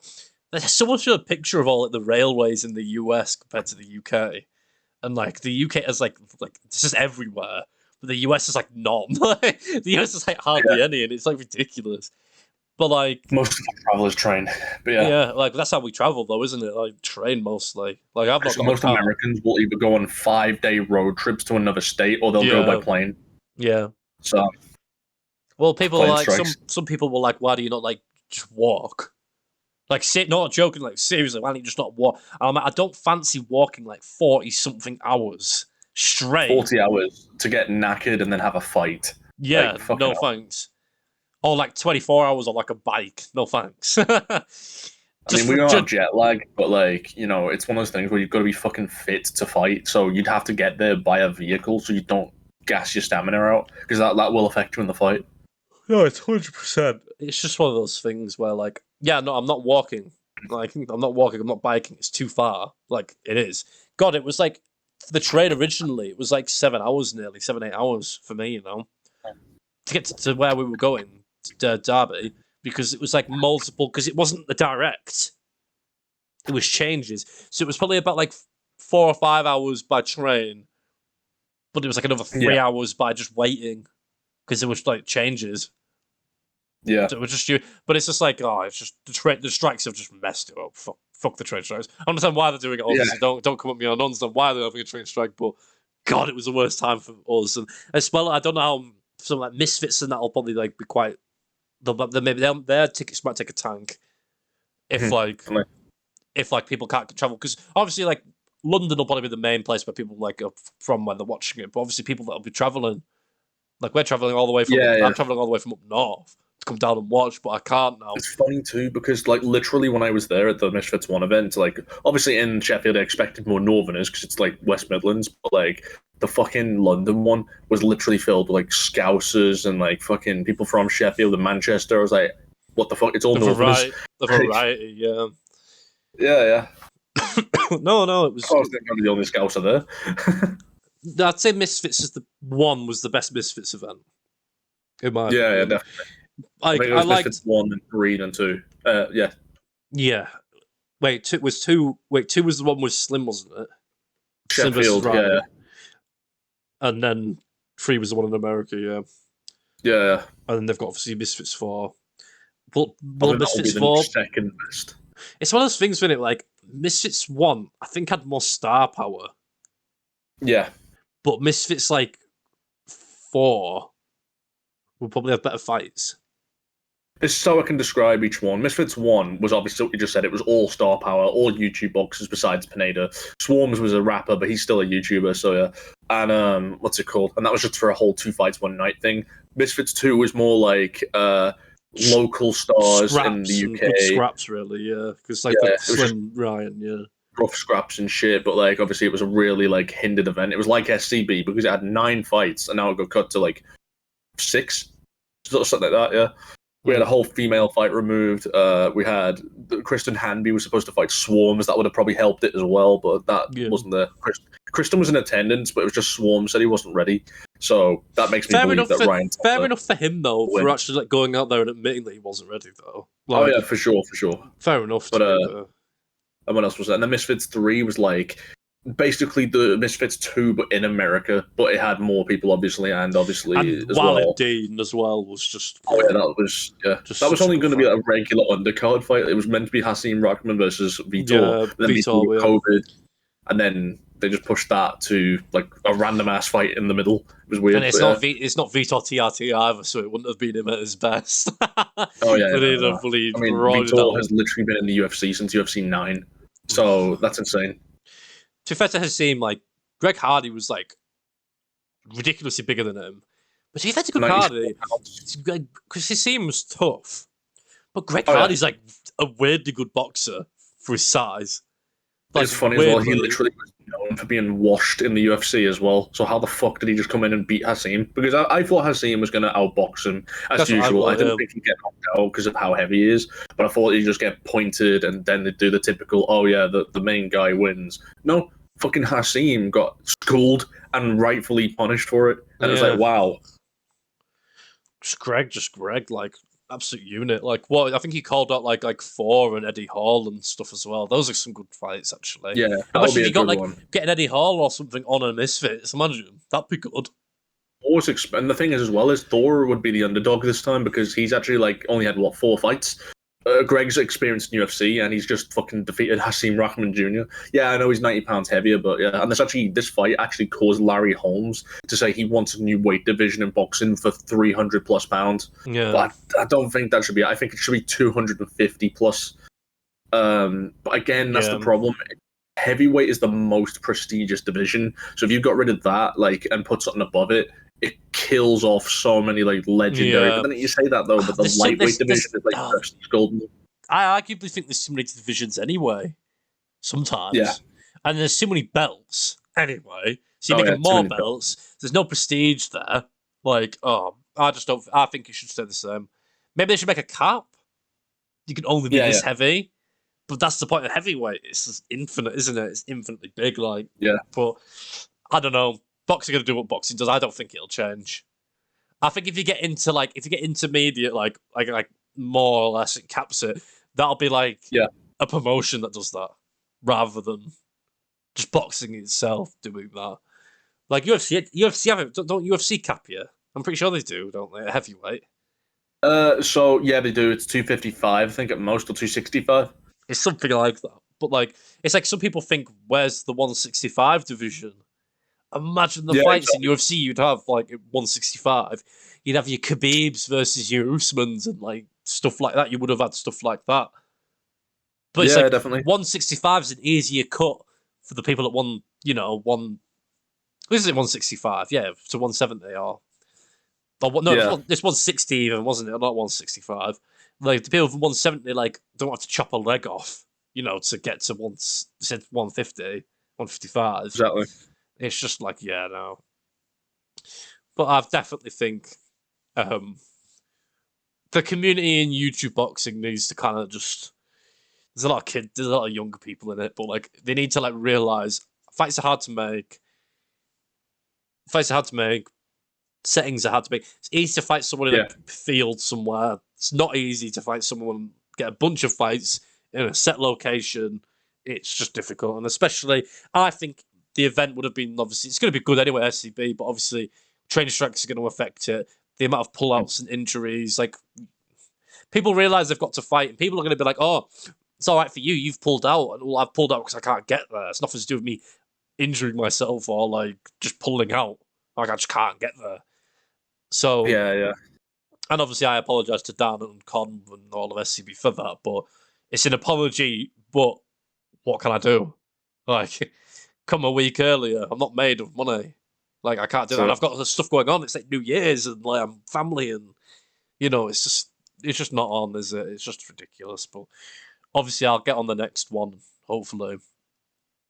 There's so much of a picture of all like, the railways in the US compared to the UK. And like the UK is like it's just everywhere, but the US is like none. The US is like hardly any, and it's like ridiculous. But like most of the travelers train, but like that's how we travel though, isn't it? Like train mostly. Like I've not got most Americans will either go on 5-day road trips to another state, or they'll go by plane. Yeah. So, well, people are like some people were like, why do you not like just walk? Like, not joking, like, seriously, why don't you just not walk? I don't fancy walking, like, 40-something hours straight. 40 hours to get knackered and then have a fight. Yeah, like, no thanks. Or, like, 24 hours on, like, a bike. No thanks. We don't have jet lag, but, like, it's one of those things where you've got to be fucking fit to fight, so you'd have to get there by a vehicle so you don't gas your stamina out, because that will affect you in the fight. No, it's 100%. It's just one of those things where, like, I'm not walking. Like, I'm not walking, I'm not biking. It's too far. Like, it is. God, it was like, the train originally, it was like 7 hours nearly, 7-8 hours for me, to get to where we were going, to Derby, because it was like multiple, because it wasn't the direct. It was changes. So it was probably about like 4 or 5 hours by train, but it was like another 3 hours by just waiting, because it was like changes. Yeah. So it was just you, but it's just like, it's just the strikes have just messed it up. Fuck the train strikes. I understand why they're doing it. Obviously, don't come at me. I don't understand why they're having a train strike, but God, it was the worst time for us. And as well, I don't know how some like Misfits and that'll probably like be quite. Maybe their tickets might take a tank if like people can't travel, because obviously like London will probably be the main place where people like are from when they're watching it. But obviously people that'll be traveling, like we're traveling all the way from. I'm traveling all the way from up north. Come down and watch, but I can't now. It's funny too, because like literally when I was there at the Misfits 1 event, like obviously in Sheffield I expected more Northerners because it's like West Midlands, but like the fucking London one was literally filled with like Scousers and like fucking people from Sheffield and Manchester. I was like, what the fuck? It's all Northerners. The variety, yeah. Yeah. No, it was. I was thinking the only Scouser there. I'd say Misfits was the best Misfits event. In my yeah, opinion. definitely. Like, I think it was Misfits 1 and 3 and 2. Yeah. Yeah. Wait, two was the one with Slim, wasn't it? Slim versus Sheffield, Ryan. yeah. And then 3 was the one in America, yeah. Yeah. And then they've got obviously Misfits 4. But I think Misfits that will 4, be the second best. it's one of those things, isn't it? Like, Misfits 1, I think, had more star power. Yeah. But Misfits, like, 4 will probably have better fights. This is how I can describe each one. Misfits 1 was obviously what you just said. It was all star power, all YouTube boxers besides Pineda. Swarms was a rapper, but he's still a YouTuber, so yeah. And what's it called? And that was just for a whole 2 fights, 1 night thing. Misfits 2 was more like local stars scraps in the UK. Good scraps, really, yeah. Because, like, the Slim Ryan, yeah. Rough scraps and shit, but like obviously it was a really like hindered event. It was like SCB because it had 9 fights and now it got cut to like 6, something like that. Yeah, we had a whole female fight removed. We had Kristen Hanby was supposed to fight Swarms. That would have probably helped it as well, but that wasn't there. Kristen was in attendance, but it was just Swarms said he wasn't ready. So that makes me believe that Ryan. Fair enough for him though, for actually like going out there and admitting that he wasn't ready though. Like, oh yeah, for sure. Fair enough. But and what else was that? And the Misfits 3 was like basically the Misfits 2, but in America. But it had more people, obviously, and as well. Dean as well was just. Oh yeah, that was only going to be a regular undercard fight. It was meant to be Hasim Rahman versus Vitor. Yeah, then Vitor, COVID, and then they just pushed that to like a random ass fight in the middle. It was weird. And it's not Vitor TRT either, so it wouldn't have been him at his best. Oh yeah, Vitor has literally been in the UFC since UFC 9. So that's insane. To be fair to Hasim, like Greg Hardy was like ridiculously bigger than him. But to be fair to Greg Hardy, because Hasim was tough. But Greg Hardy's like a weirdly good boxer for his size. Like, it's funny as well. He literally was known for being washed in the UFC as well. So how the fuck did he just come in and beat Hasim? Because I thought Hasim was going to outbox him as usual. I didn't think he'd get knocked out because of how heavy he is. But I thought he'd just get pointed and then they'd do the typical, oh yeah, the main guy wins. No, fucking Hasim got schooled and rightfully punished for it. And it's like, wow. Just Greg, like absolute unit. Like what? I think he called out like 4 and Eddie Hall and stuff as well. Those are some good fights actually. Yeah, imagine if you got like getting Eddie Hall or something on a Misfits. Imagine that'd be good. And the thing is as well is Thor would be the underdog this time because he's actually like only had 4 fights. Greg's experienced in UFC and he's just fucking defeated Hasim Rahman Jr. Yeah, I know he's 90 pounds heavier, but yeah, and this fight actually caused Larry Holmes to say he wants a new weight division in boxing for 300 plus pounds. Yeah, but I don't think that should be. I think it should be 250 plus. But again, that's the problem. Heavyweight is the most prestigious division, so if you got rid of that, like, and put something above it, it kills off so many like legendary. But then you say that though, but the lightweight division is like prestige golden. I arguably think there's so many divisions anyway. Sometimes, and there's so many belts anyway. So you're making more belts. There's no prestige there. Like, I just don't. I think it should stay the same. Maybe they should make a cap. You can only be this heavy. But that's the point of heavyweight. It's just infinite, isn't it? It's infinitely big, like. Yeah. But I don't know. Boxing gonna do what boxing does. I don't think it'll change. I think if you get into intermediate, like more or less it caps it, that'll be like a promotion that does that rather than just boxing itself doing that. Like UFC don't UFC cap you? I'm pretty sure they do, don't they? At heavyweight. So yeah, they do. It's 255, I think at most, or 265. It's something like that. But like, it's like some people think, where's the 165 division? Imagine the fights in UFC you'd have, like, at 165. You'd have your Khabibs versus your Usmans and, like, stuff like that. You would have had stuff like that. But it's like, definitely. 165 is an easier cut for the people at this is 165, yeah, to 170 or it's 160 even, wasn't it? Not 165. Like, the people from 170, like, don't have to chop a leg off, to get to 150, 155. Exactly. It's just like, no. But I definitely think the community in YouTube boxing needs to kind of just... There's a lot of kids, there's a lot of younger people in it, but like they need to like realize fights are hard to make. settings are hard to make. It's easy to fight someone in a field somewhere. It's not easy to fight someone, get a bunch of fights in a set location. It's just difficult. And especially, I think the event would have been, obviously, it's going to be good anyway, SCB, but obviously, training strikes are going to affect it. The amount of pullouts and injuries, like, people realise they've got to fight, and people are going to be like, oh, it's all right for you, you've pulled out. And, well, I've pulled out because I can't get there. It's nothing to do with me injuring myself or, like, just pulling out. Like, I just can't get there. So, yeah. And obviously, I apologise to Dan and Con and all of SCB for that, but it's an apology, but what can I do? Like, come a week earlier, I'm not made of money. Like, I can't do that. And I've got other stuff going on. It's like New Year's and like I'm family and, you know, it's just not on, is it? It's just ridiculous. But obviously, I'll get on the next one, hopefully.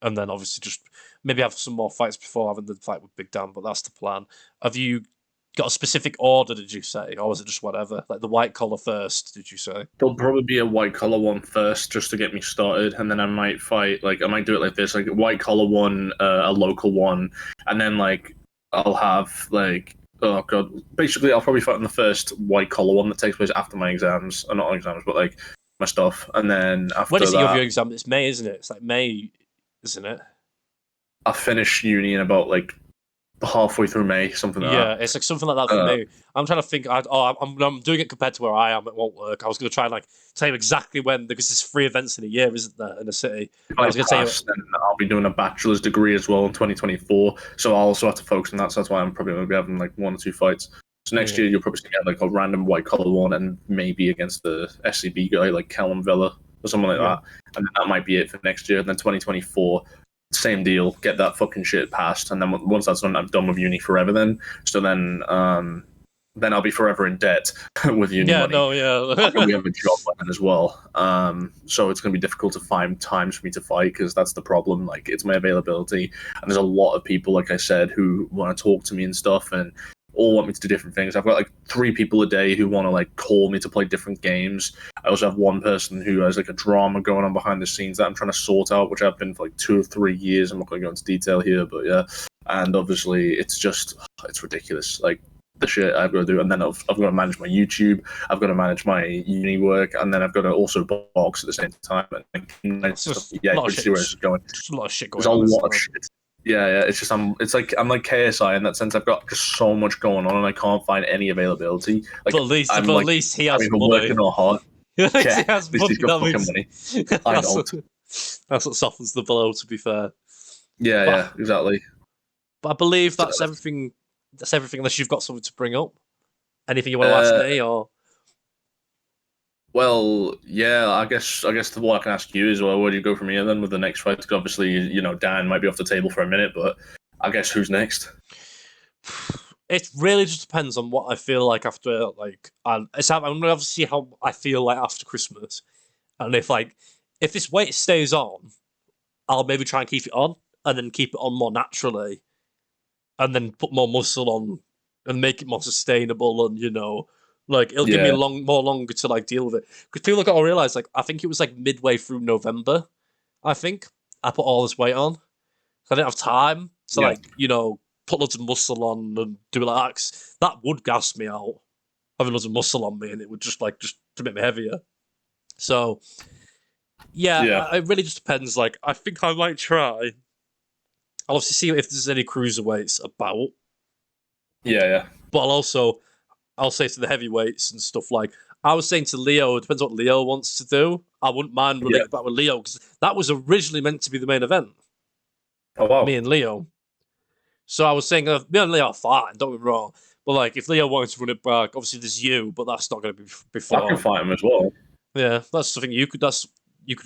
And then obviously just maybe have some more fights before having the fight with Big Dan, but that's the plan. Have you got a specific order, did you say? Or was it just whatever? Like the white collar first, did you say? There'll probably be a white collar one first just to get me started, and then I might fight, like, I might do it like this, like a white collar one, a local one, and then, like, I'll have, like, oh god, basically I'll probably fight in the first white collar one that takes place after my exams, or not exams, but, like, my stuff, and then after when is that... your exam? It's May, isn't it? It's like May, isn't it? I'll finish uni in about, like, halfway through May, something like that. Yeah, it's like something like that for me. I'm trying to think. I'm doing it compared to where I am. It won't work. I was going to try and like tell you exactly when, because there's 3 events in a year, isn't there, in a city? If I was going to tell you, then I'll be doing a bachelor's degree as well in 2024. So I'll also have to focus on that. So that's why I'm probably going to be having like 1 or 2 fights. So next year you'll probably get like a random white collar one, and maybe against the SCB guy like Callum Villa or something like that. And then that might be it for next year. And then 2024. Same deal, get that fucking shit passed, and then once that's done, I'm done with uni forever then. So then I'll be forever in debt with uni money. We have a job then as well. So it's going to be difficult to find times for me to fight, because that's the problem. Like, it's my availability. And there's a lot of people, like I said, who want to talk to me and stuff, and all want me to do different things. I've got like 3 people a day who want to like call me to play different games. I also have one person who has like a drama going on behind the scenes that I'm trying to sort out, which I've been for like 2 or 3 years. I'm not going to go into detail here, but yeah. And obviously it's ridiculous. Like the shit I've got to do. And then I've got to manage my YouTube. I've got to manage my uni work. And then I've got to also box at the same time. And you see where it's going. Just a lot of shit going on. There's a lot of shit. Yeah. It's just I'm like KSI in that sense. I've got just so much going on, and I can't find any availability. Like, but at least he has money. Working all hard. He has money. He's got fucking money. I don't. That's what softens the blow, to be fair. Yeah, exactly. But I believe that's everything. That's everything. Unless you've got something to bring up. Anything you want to ask me, or? Well, yeah, I guess what I can ask you is, well, where do you go from here then with the next fight? Because obviously, you know, Dan might be off the table for a minute, but I guess who's next? It really just depends on what I feel like after, like, I'm going to obviously see how I feel like after Christmas. And if this weight stays on, I'll maybe try and keep it on, and then keep it on more naturally, and then put more muscle on, and make it more sustainable, and, you know, like, it'll give me more longer to, like, deal with it. Because people have got to realise, like, I think it was, like, midway through November, I think, I put all this weight on. I didn't have time to, like, you know, put loads of muscle on and do it like that. That would gas me out, having loads of muscle on me, and it would just to make me heavier. So, it really just depends. Like, I think I might try. I'll obviously see if there's any cruiserweights about. Yeah. But I'll say to the heavyweights and stuff, like, I was saying to Leo, it depends what Leo wants to do. I wouldn't mind running it back with Leo, because that was originally meant to be the main event. Oh, wow. Me and Leo. So I was saying, me and Leo are fine, don't get me wrong. But, like, if Leo wanted to run it back, obviously there's you, but that's not going to be before. I can fight him as well. Yeah, that's something you could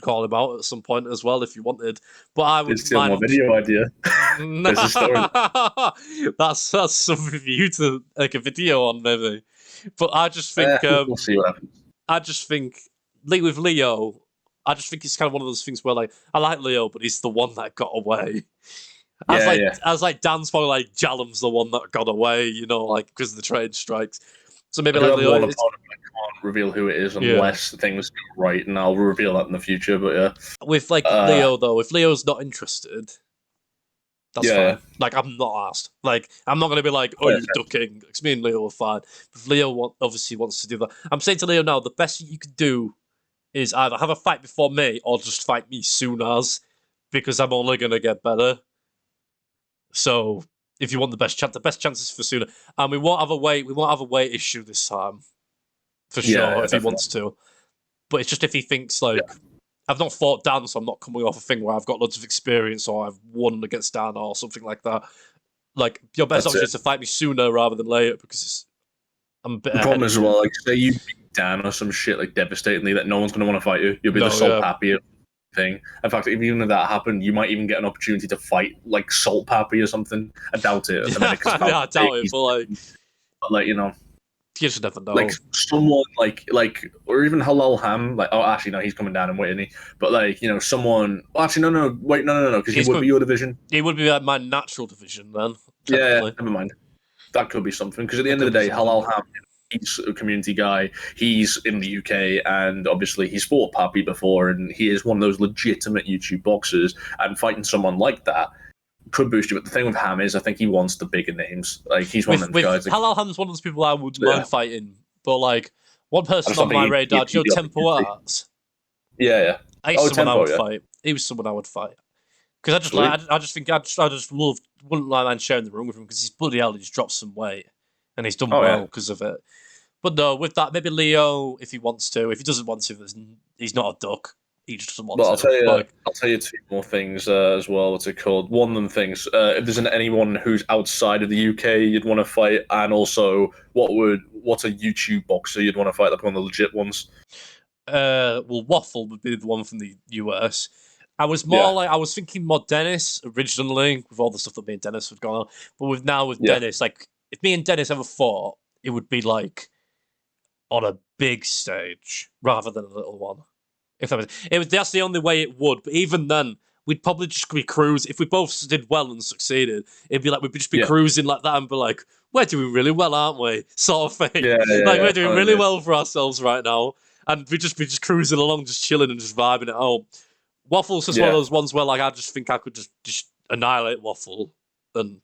call him out at some point as well if you wanted. But I would steal my video idea. There's a story. That's something for you to make a video on, maybe. But I just think we'll see what happens. I just think with Leo, I just think it's kind of one of those things where, like, I like Leo, but he's the one that got away. I was like, Dan's probably like, Jallum's the one that got away, you know, like, because of the trade strikes. So maybe like Leo. I can't reveal who it is unless things go right, and I'll reveal that in the future. But yeah, with like Leo though, if Leo's not interested, That's fine. Like, I'm not asked. Like, I'm not going to be like, oh, you're ducking. Because me and Leo are fine. If Leo obviously wants to do that. I'm saying to Leo now, the best you could do is either have a fight before me or just fight me soon as, because I'm only going to get better. So, if you want the best chances for sooner. And we won't have a weight issue this time. For sure, if he wants to. But it's just if he thinks, like, I've not fought Dan, so I'm not coming off a thing where I've got loads of experience or I've won against Dan or something like that. Like, your best option is to fight me sooner rather than later, because I'm a bit The problem is, well, like, say you beat Dan or some shit, like, devastatingly, that no one's going to want to fight you. You'll be the Salt Pappy thing. In fact, even if that happened, you might even get an opportunity to fight, like, Salt Pappy or something. I doubt it. I doubt it, but, like, you know. You just never know. Like someone like or even Halal Ham, like, oh, actually no, he's coming down and waiting. But like, you know, someone. Oh, actually, no, because he would be your division. He would be like my natural division then. Yeah, never mind. That could be something, because at the end of the day, Halal Ham, he's a community guy. He's in the UK, and obviously he's fought Pappy before, and he is one of those legitimate YouTube boxers. And fighting someone like that could boost you, but the thing with Ham is, I think he wants the bigger names. Like, he's one of those guys. Halal Ham's one of those people I would mind fighting, but like, one person on my radar, Joe Tempo Arts. Yeah. He's someone I would fight. He was someone I would fight, because I just wouldn't mind sharing the room with him, because he's bloody hell, he's dropped some weight and he's done well because of it. But no, with that, maybe Leo, if he wants to. If he doesn't want to, he's not a duck. He just doesn't want to. I'll tell you two more things as well. What's it called? One of them things. If there's anyone who's outside of the UK you'd want to fight, and also what's a YouTube boxer you'd want to fight, like one of the legit ones? Well, Waffle would be the one from the US. I was I was thinking more Dennis originally, with all the stuff that me and Dennis had gone on. But with Dennis, like, if me and Dennis ever fought, it would be like on a big stage rather than a little one. If that's the only way it would. But even then, we'd probably just be cruising. If we both did well and succeeded, it'd be like we'd just be cruising like that and be like, we're doing really well, aren't we? Sort of thing. We're doing really well for ourselves right now. And we'd just be cruising along, just chilling and just vibing at home. Waffle's just one of those ones where, like, I just think I could just annihilate Waffle. And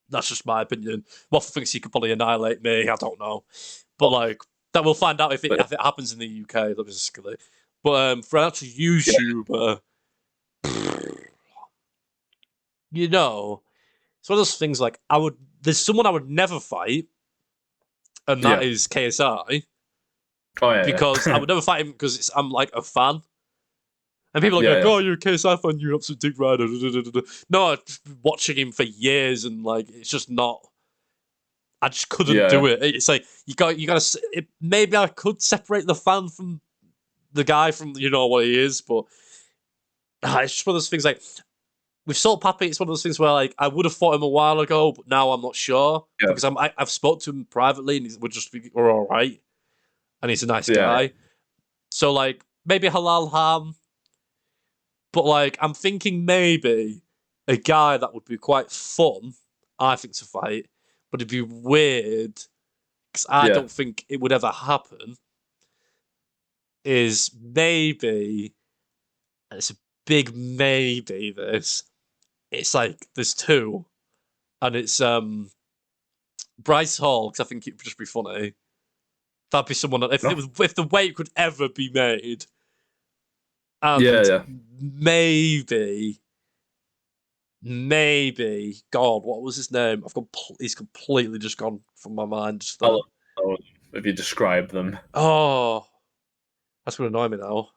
that's just my opinion. Waffle thinks he could probably annihilate me. I don't know. But, like, that we'll find out if it happens in the UK, basically. But for an actual YouTuber, you know, it's one of those things, like, there's someone I would never fight, and that is KSI. Because I would never fight him because I'm like a fan. And people are going, oh, you're a KSI fan, you're an absolute dick rider. No, I've been watching him for years, and like, it's just not. I just couldn't do it. It's like you got to. Maybe I could separate the fan from the guy from what he is, but it's just one of those things. Like with Salt Pappy, it's one of those things where like I would have fought him a while ago, but now I'm not sure because I've spoke to him privately, and we're all right, and he's a nice guy. So like maybe Halal Ham, but like I'm thinking maybe a guy that would be quite fun, I think, to fight, but it'd be weird because I don't think it would ever happen. Is maybe, and it's a big maybe, it's like there's two, and it's Bryce Hall, because I think it would just be funny. That'd be someone that, if the weight could ever be made, and maybe God, what was his name? He's completely just gone from my mind. If you describe them, that's going to annoy me now.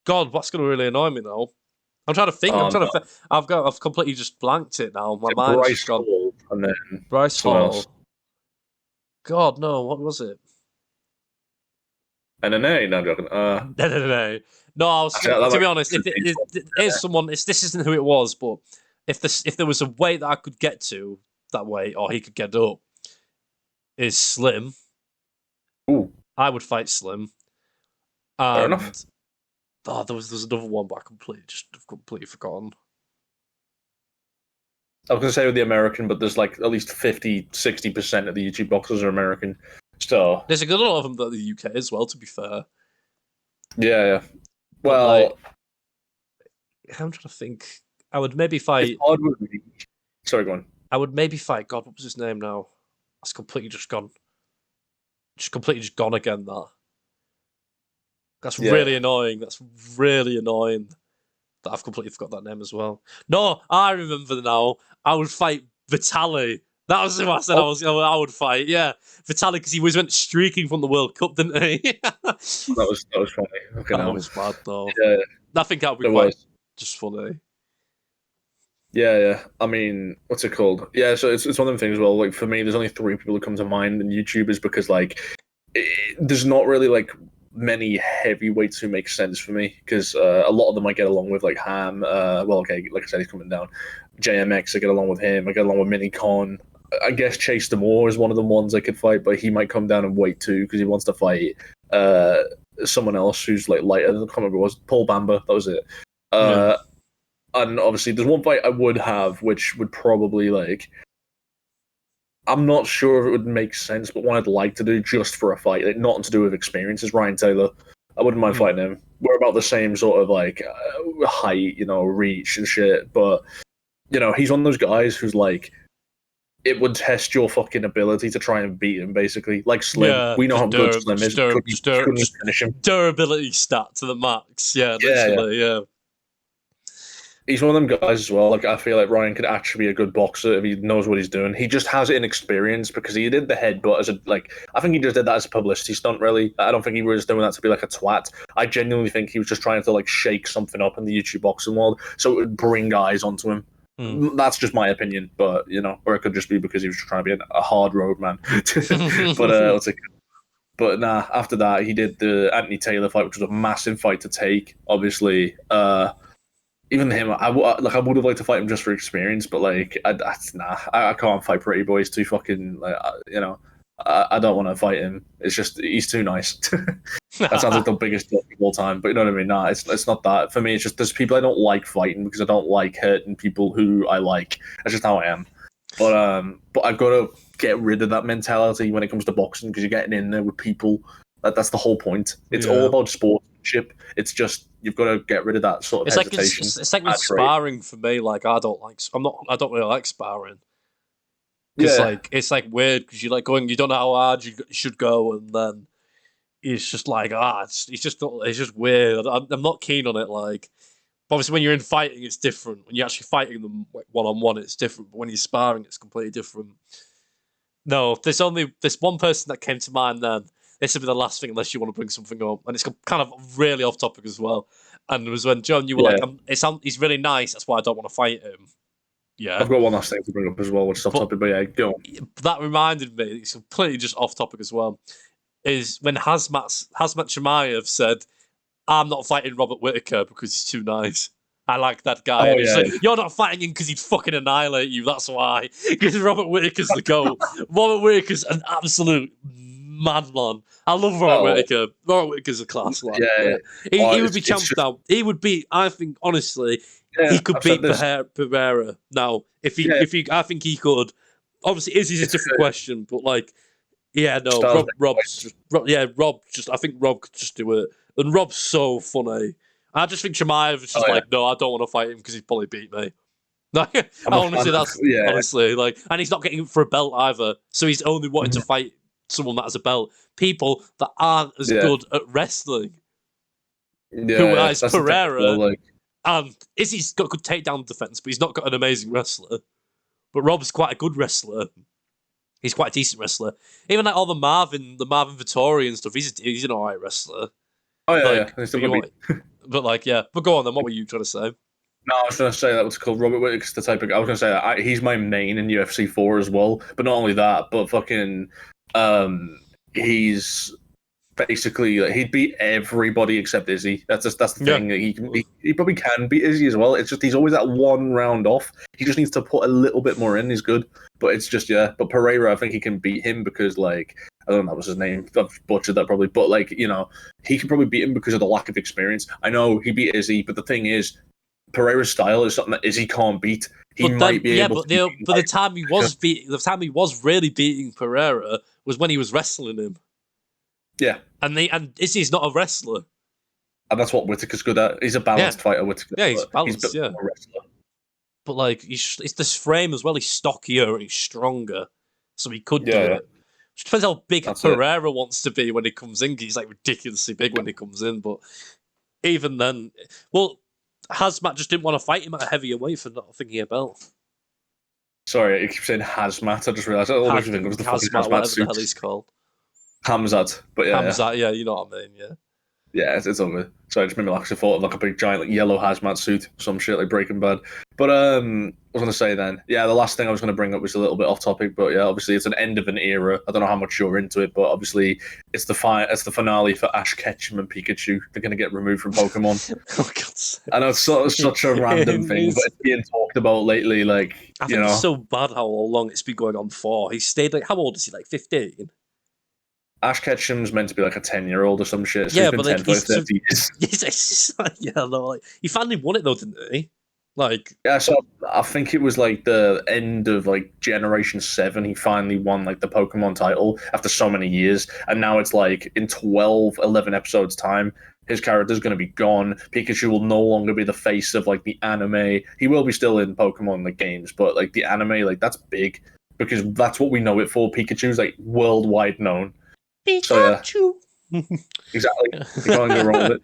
God, what's going to really annoy me now? I'm trying to think. I've completely just blanked it now. My mind's just gone. Hall, and then Bryce Hall. God, no. What was it? NNA. No, I'm joking. NNA. No, I was to be honest. If it is someone, this isn't who it was, but if there was a way that I could get to that way, or he could get up, is Slim. Ooh. I would fight Slim. Fair enough. There was another one, but I've completely forgotten. I was going to say with the American, but there's like at least 50-60% of the YouTube boxers are American. So there's a good lot of them that are the UK as well, to be fair. Yeah. Well, I'm trying to think. I would maybe fight. It's hard with me. Sorry, go on. I would maybe fight. God, what was his name now? That's completely just gone. Just completely just gone again. That's really annoying. That's really annoying that I've completely forgot that name as well. No, I remember now. I would fight Vitaly. That was who I said I would fight. Yeah, Vitaly, because he went streaking from the World Cup, didn't he? that was funny. Okay, that was bad though. Yeah, I think that would be quite just funny. Yeah. I mean, what's it called? Yeah, so it's one of them things as well. Like for me, there's only 3 people that come to mind in YouTubers because like there's not really like many heavyweights who make sense for me because a lot of them I get along with, like Ham. Well, okay, like I said, he's coming down. JMX, I get along with him. I get along with Minicon. I guess Chase Demore is one of the ones I could fight, but he might come down and wait too because he wants to fight someone else who's like lighter. I can't remember who it was. Paul Bamba. That was it. And obviously, there's one fight I would have, which would probably like. I'm not sure if it would make sense, but one I'd like to do just for a fight, like nothing to do with experience, is Ryan Taylor. I wouldn't mind fighting him. We're about the same sort of like height, reach and shit. But he's one of those guys who's like, it would test your fucking ability to try and beat him, basically. Like Slim, we know how good Slim is. Couldn't finish him. Durability stat to the max. Yeah, literally, yeah. He's one of them guys as well. Like I feel like Ryan could actually be a good boxer if he knows what he's doing. He just has inexperience because he did the headbutt as I think he just did that as a publicity stunt. Really, I don't think he was doing that to be like a twat. I genuinely think he was just trying to like shake something up in the YouTube boxing world so it would bring guys onto him. That's just my opinion, but or it could just be because he was trying to be a hard road man. But nah. After that, he did the Anthony Taylor fight, which was a massive fight to take. Obviously, even him, I would have liked to fight him just for experience, but like, I can't fight Pretty Boy. He's too fucking I don't want to fight him. It's just he's too nice. That sounds like the biggest dick of all time, but you know what I mean. Nah, it's not that. For me, it's just there's people I don't like fighting because I don't like hurting people who I like. That's just how I am. But I've got to get rid of that mentality when it comes to boxing because you're getting in there with people. That's the whole point. It's all about sportsmanship. It's just you've got to get rid of that sort of hesitation. It's like with sparring for me. Like I don't really like sparring. Because it's like weird because you like going, you don't know how hard you should go, and then it's just like it's just weird. I'm not keen on it. Like obviously when you're in fighting, it's different. When you're actually fighting them like 1-on-1, it's different. But when you're sparring, it's completely different. No, there's one person that came to mind. Then this will be the last thing, unless you want to bring something up, and it's kind of really off topic as well. And it was when John, you were like, he's really nice. That's why I don't want to fight him. Yeah, I've got one last thing to bring up as well, which is off topic, but yeah, go on. That reminded me, it's completely just off topic as well, is when Hazmat Chimaev said, I'm not fighting Robert Whittaker because he's too nice. I like that guy. And he's like, you're not fighting him because he'd fucking annihilate you, that's why. Because Robert Whittaker's the GOAT. Robert Whittaker's an absolute madman. I love Robert Whittaker. Robert Whittaker's a class lad. He would be champ now. He would be, I think, honestly... he could beat Pereira now. I think he could. Obviously, Izzy's a different question, but like, Rob I think Rob could just do it. And Rob's so funny. I just think Chimaev is just like, no, I don't want to fight him because he'd probably beat me. Like, honestly, like, and he's not getting it for a belt either. So he's only wanting to fight someone that has a belt. People that aren't as good at wrestling. Who is Pereira. And Izzy's got a good takedown defense, but he's not got an amazing wrestler. But Rob's quite a good wrestler. He's quite a decent wrestler. Even like all the Marvin Vittori and stuff, he's an alright wrestler. Oh yeah, yeah. But go on then. What were you trying to say? No, I was going to say that was called Robert Whittaker's the type of. I was going to say that he's my main in UFC 4 as well. But not only that, but fucking, he's. Basically, he'd beat everybody except Izzy. That's the thing. He probably can beat Izzy as well. It's just he's always that one round off. He just needs to put a little bit more in. He's good, but it's just But Pereira, I think he can beat him because like I don't know what was his name. I've butchered that probably, but like he can probably beat him because of the lack of experience. I know he beat Izzy, but the thing is, Pereira's style is something that Izzy can't beat. The time he was really beating Pereira was when he was wrestling him. Yeah, and Izzy's not a wrestler. And that's what Whittaker's good at. He's a balanced fighter, Whittaker. Yeah, he's balanced, a wrestler. But like, it's this frame as well. He's stockier and he's stronger, so he could do it. It depends how big Pereira wants to be when he comes in. He's like ridiculously big when he comes in, but even then, well, Hazmat just didn't want to fight him at a heavier weight for not thinking a belt. Sorry, you keep saying Hazmat. I just realised. I always think it was the fucking Hazmat whatever suit. The hell he's called. Hamzat, but Hamzat, yeah, you know what I mean, yeah. Yeah, it's all good. Sorry, it just made me laugh because I thought of like a big giant like yellow hazmat suit, some shit like Breaking Bad. But I was gonna say then, the last thing I was gonna bring up was a little bit off topic, but yeah, obviously it's an end of an era. I don't know how much you're into it, but obviously it's the finale for Ash Ketchum and Pikachu. They're gonna get removed from Pokemon. Oh God! I know it's such a random thing, but it's being talked about lately. Like, I think it's so bad how long it's been going on for. He stayed like, how old is he? Like 15. Ash Ketchum's meant to be like a 10-year-old or some shit. So yeah, he's been but like 10 for 30 years. Like, he finally won it though, didn't he? Like, yeah, so I think it was like the end of like Generation 7. He finally won like the Pokemon title after so many years, and now it's like in 11 episodes time, his character's going to be gone. Pikachu will no longer be the face of like the anime. He will be still in Pokemon like games, but like the anime, like that's big because that's what we know it for. Pikachu's like worldwide known. Pikachu. So, exactly. You can't go wrong with it.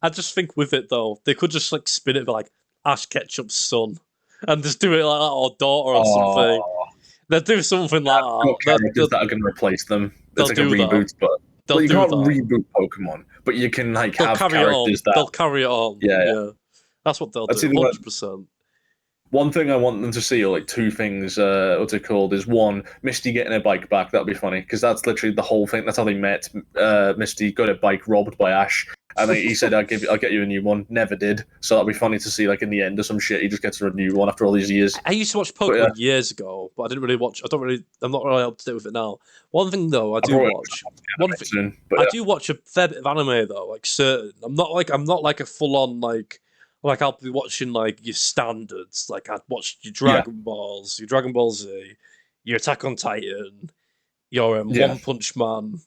I just think with it though, they could just like spin it like Ash Ketchum's son and just do it like that, or daughter or something. They'll do something like that. Characters that are going to replace them. It's like a reboot, but you can't reboot Pokemon. But you can like have characters that they'll carry it on. Yeah. That's what they'll do. 100%. One thing I want them to see, or like two things, what's it called, is one, Misty getting her bike back. That'd be funny, because that's literally the whole thing. That's how they met. Misty got her bike robbed by Ash, and he said, I'll get you a new one. Never did. So that'd be funny to see, like, in the end or some shit, he just gets her a new one after all these years. I used to watch Pokemon years ago, but I didn't really watch. I'm not really up to date with it now. One thing, though, I do watch. I do watch a fair bit of anime, though, like certain. I'm not like a full-on, like I'll be watching like your standards. Like I'd watch your Dragon Balls, your Dragon Ball Z, your Attack on Titan, your One Punch Man.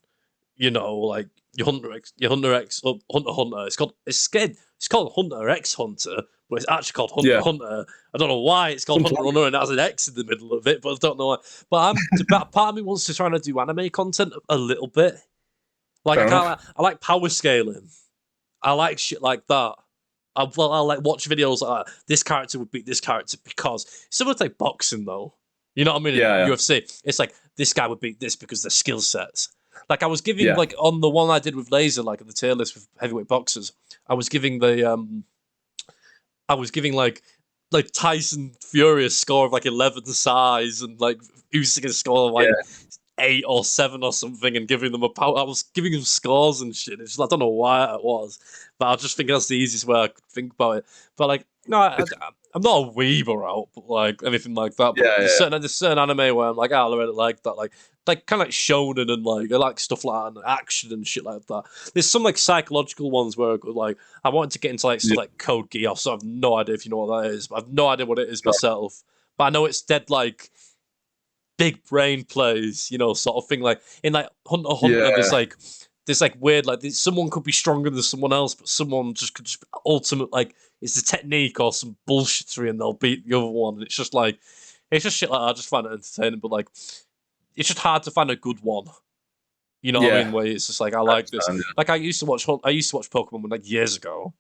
You know, like your Hunter X, Hunter Hunter. It's called Hunter X Hunter, but it's actually called Hunter Hunter. I don't know why it's called Hunter Hunter and it has an X in the middle of it, but I don't know why. But part of me wants to try to do anime content a little bit. Like I like power scaling. I like shit like that. I'll like watch videos like that. This character would beat this character because it's similar to like boxing though. You know what I mean? Yeah. UFC. It's like this guy would beat this because their skill sets. Like I was giving like on the one I did with Laser, like the tier list with heavyweight boxers, I was giving like Tyson Fury a score of like 11 size and like Usyk a score of like 8 or 7 or something, and giving them I was giving them scores and shit. It's just, I don't know why it was, but I just think that's the easiest way I could think about it. But like, no, I'm not a weeber out, but like anything like that. But there's certain anime where I'm like, I really like that, like kind of like shonen and like I like stuff like that and action and shit like that. There's some like psychological ones where like I wanted to get into like stuff like Code Geass. So I have no idea if you know what that is. But I have no idea what it is myself. But I know it's dead like big brain plays, you know, sort of thing. Like in like Hunter x Hunter, there's like weird, like someone could be stronger than someone else, but someone could just ultimate, like it's the technique or some bullshittery and they'll beat the other one. And it's just shit like that. I just find it entertaining, but like it's just hard to find a good one. You know what I mean? Where it's just like I like this. Like I used to watch Pokemon like years ago,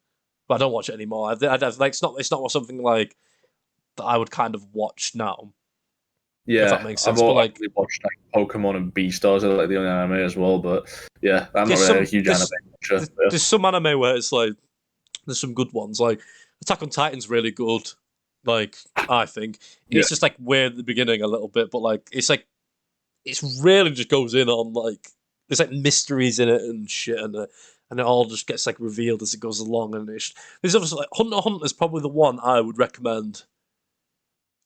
but I don't watch it anymore. Like it's not something like that I would kind of watch now. Yeah, if that makes sense. I've like watched like Pokemon and Beastars, I like the only anime as well. But yeah, I'm not really a huge anime watcher. There's some anime where it's like there's some good ones. Like Attack on Titan's really good. Like I think it's just like weird at the beginning a little bit, but like it's really just goes in on like there's like mysteries in it and shit, and it all just gets like revealed as it goes along. And there's obviously like Hunter x Hunter is probably the one I would recommend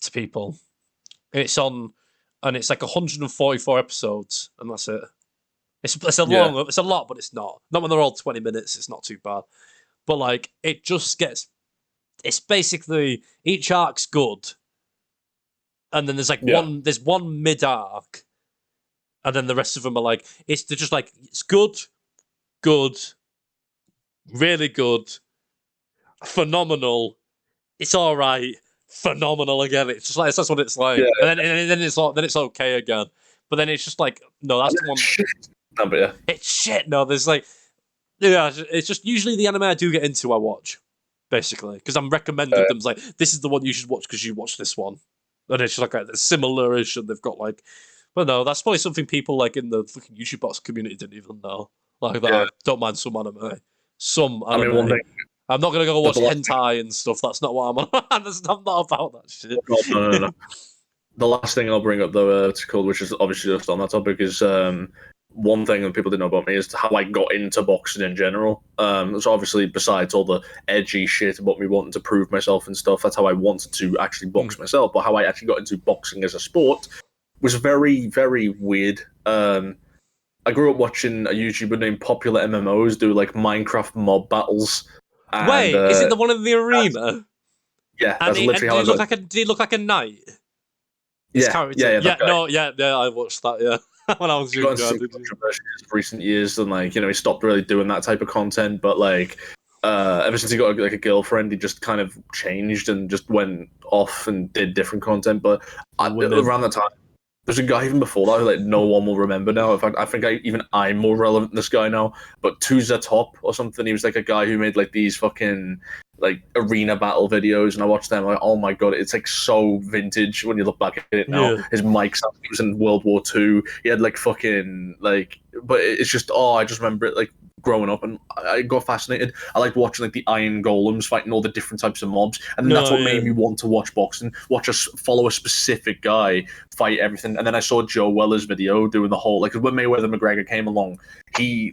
to people. It's on, and it's like 144 episodes, and that's it. It's a lot, but it's not. Not when they're all 20 minutes. It's not too bad, but like it just gets. It's basically each arc's good, and then there's like one mid arc, and then the rest of them are like they're just like it's good, really good, phenomenal. It's all right, phenomenal again. It's just like that's what it's like, and then it's okay again. But then it's just like no, that's the one. Shit. No, but yeah, it's shit. No, there's like it's just usually the anime I do get into I watch basically because I'm recommended them. It's like this is the one you should watch because you watched this one, and it's just like similar-ish, and they've got like. But no, that's probably something people like in the fucking YouTube box community didn't even know. Like that, I don't mind some anime. I mean, one thing. I'm not gonna go watch hentai and stuff. That's not what I'm on. I'm not about that shit. No. The last thing I'll bring up, though, which is obviously just on that topic, is one thing that people didn't know about me is how I got into boxing in general. So obviously, besides all the edgy shit about me wanting to prove myself and stuff, that's how I wanted to actually box myself. But how I actually got into boxing as a sport was very, very weird. I grew up watching a YouTuber named Popular MMOs do like Minecraft mob battles. And, wait, is it the one in the arena? Yeah, that's literally how I did he look like a knight? Yeah, I watched that. Yeah, when I was younger. Controversies recent years, and like he stopped really doing that type of content. But like, ever since he got like a girlfriend, he just kind of changed and just went off and did different content. But around that time. There's a guy even before that who like no one will remember now. In fact, I think I'm more relevant than this guy now. But Tuza Top or something. He was like a guy who made like these fucking like arena battle videos, and I watched them. Like, oh my god, it's like so vintage when you look back at it now. Yeah. His mic sound, he was in World War II. He had like fucking like, but it's just I just remember it like growing up, and I got fascinated. I liked watching like the Iron Golems fighting all the different types of mobs, and then that's what made me want to watch boxing. Follow a specific guy fight everything, and then I saw Joe Weller's video doing the whole like when Mayweather McGregor came along.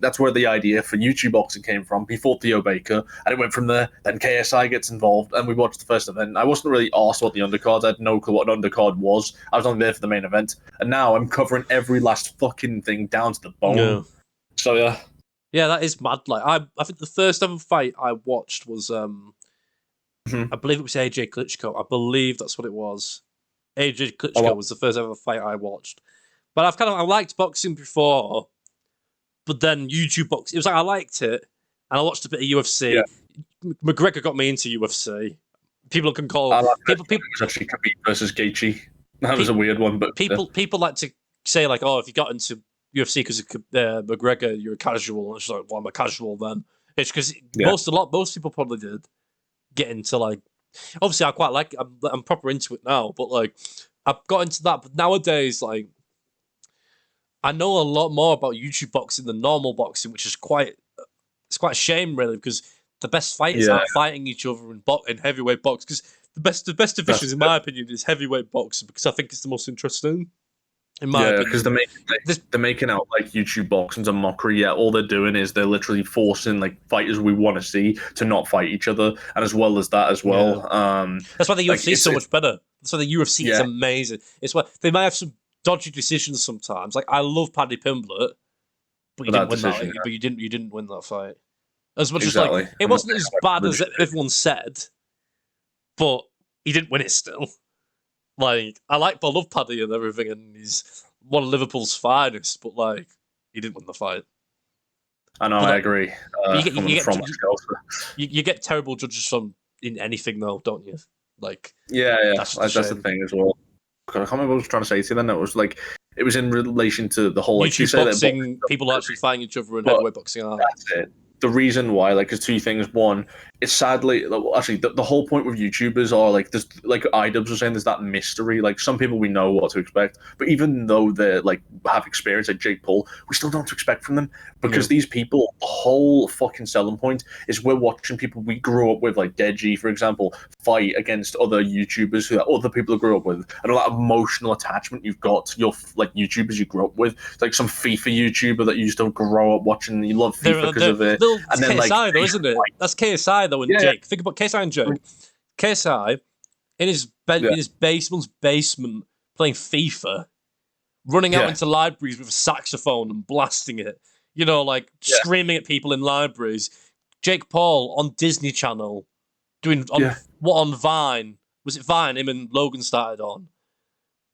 That's where the idea for YouTube boxing came from. He fought Theo Baker, and it went from there. Then KSI gets involved, and we watched the first event. I wasn't really asked what the undercard. I had no clue what an undercard was. I was only there for the main event, and now I'm covering every last fucking thing down to the bone. Yeah. So yeah. Yeah, that is mad. Like I think the first ever fight I watched was I believe it was AJ Klitschko. I believe that's what it was. AJ Klitschko was the first ever fight I watched. But I liked boxing before, but then YouTube boxing. It was like I liked it, and I watched a bit of UFC. Yeah. McGregor got me into UFC. People can call people. It was actually Khabib versus Gaethje. That was a weird one, but people like to say like, oh, if you got into UFC because of McGregor, you're a casual. And it's like, well, I'm a casual then. It's because most people probably did get into like. Obviously, I quite like. I'm proper into it now, but like, I've got into that. But nowadays, like, I know a lot more about YouTube boxing than normal boxing, which is quite a shame, really, because the best fighters aren't fighting each other in heavyweight box. Because the best divisions, in my opinion, is heavyweight boxing because I think it's the most interesting. In my opinion, because they're making out like YouTube boxing's a mockery. Yeah, all they're doing is they're literally forcing like fighters we want to see to not fight each other, and as well as that as well. Yeah. That's why the UFC is so much better. That's why the UFC is amazing. It's why they might have some dodgy decisions sometimes. Like I love Paddy Pimblett, but you didn't win that. But you didn't win that fight. As much as like it wasn't as bad as everyone said, but he didn't win it still. Like, I love Paddy and everything, and he's one of Liverpool's finest, but, like, he didn't win the fight. I know, I agree. You get terrible judges in anything, though, don't you? Like, that's the thing as well. I can't remember what I was trying to say to you then. It was like, it was in relation to the whole... YouTube boxing, people actually fighting each other in heavyweight boxing. That's it. The reason why, like, is two things. One, it's sadly, actually, the whole point with YouTubers are, like, there's, like, iDubbbz was saying, there's that mystery. Like, some people we know what to expect, but even though they're, like, have experience, like Jake Paul, we still don't know what to expect from them, because these people, the whole fucking selling point is we're watching people we grew up with, like Deji, for example, fight against other YouTubers who are other people who grew up with, and all that emotional attachment you've got to your, like, YouTubers you grew up with. It's like some FIFA YouTuber that you used to grow up watching, and you love FIFA because of it. And then, KSI, like, though, isn't it? That's KSI, though, and Jake. Think about KSI and Jake. KSI, in his basement's basement, playing FIFA, running out into libraries with a saxophone and blasting it. You know, like, screaming at people in libraries. Jake Paul on Disney Channel, doing on Vine. Was it Vine him and Logan started on?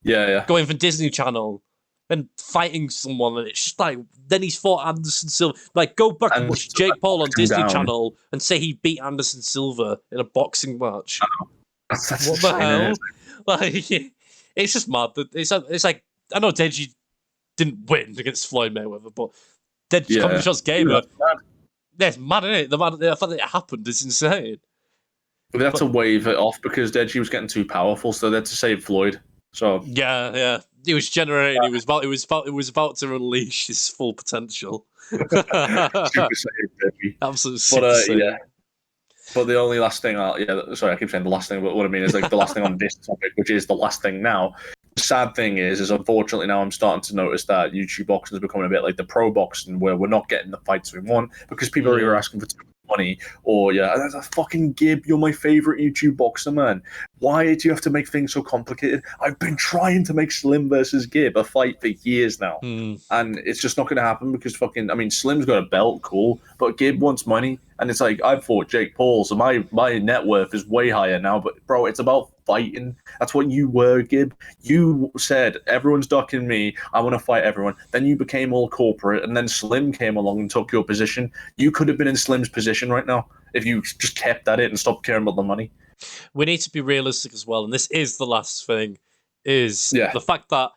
Yeah. Going for Disney Channel, then fighting someone, and it's just like, then he's fought Anderson Silva. Like, go back and watch Jake Paul on Disney Channel and say he beat Anderson Silva in a boxing match. What the hell? Like, it's just mad. It's like, I know Deji didn't win against Floyd Mayweather, but Deji comedy shots gamer. Yeah, it's mad, isn't it? The fact that it happened is insane. They had to wave it off because Deji was getting too powerful, so they had to save Floyd. So yeah, he was generating. He was about to unleash his full potential. Super Saiyan Deji. Absolutely super Saiyan. But the only last thing, sorry, I keep saying the last thing, but what I mean is like the last thing on this topic, which is the last thing now. The sad thing is unfortunately now I'm starting to notice that YouTube boxing is becoming a bit like the pro boxing, where we're not getting the fights we want because people are either asking for too much money or that's a fucking Gib. You're my favorite YouTube boxer, man. Why do you have to make things so complicated? I've been trying to make Slim versus Gib a fight for years now, and it's just not going to happen because Slim's got a belt, cool, but Gib wants money, and it's like I've fought Jake Paul, so my net worth is way higher now. But bro, it's about fighting. That's what you were, Gib. You said everyone's ducking me. I want to fight everyone. Then you became all corporate, and then Slim came along and took your position. You could have been in Slim's position right now if you just kept at it and stopped caring about the money. We need to be realistic as well, and this is the last thing, is the fact that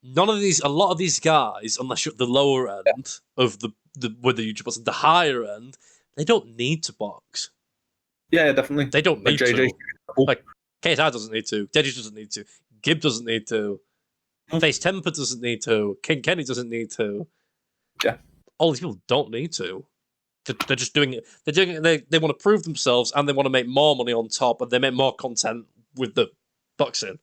a lot of these guys, unless you're at the lower end of the YouTubers, the higher end, they don't need to box. Yeah, definitely. They don't need to. Like, KSI doesn't need to. Deji doesn't need to. Gib doesn't need to. Face Temper doesn't need to. King Kenny doesn't need to. Yeah. All these people don't need to. They're just doing it. They're doing it. They want to prove themselves, and they want to make more money on top, and they make more content with the boxing.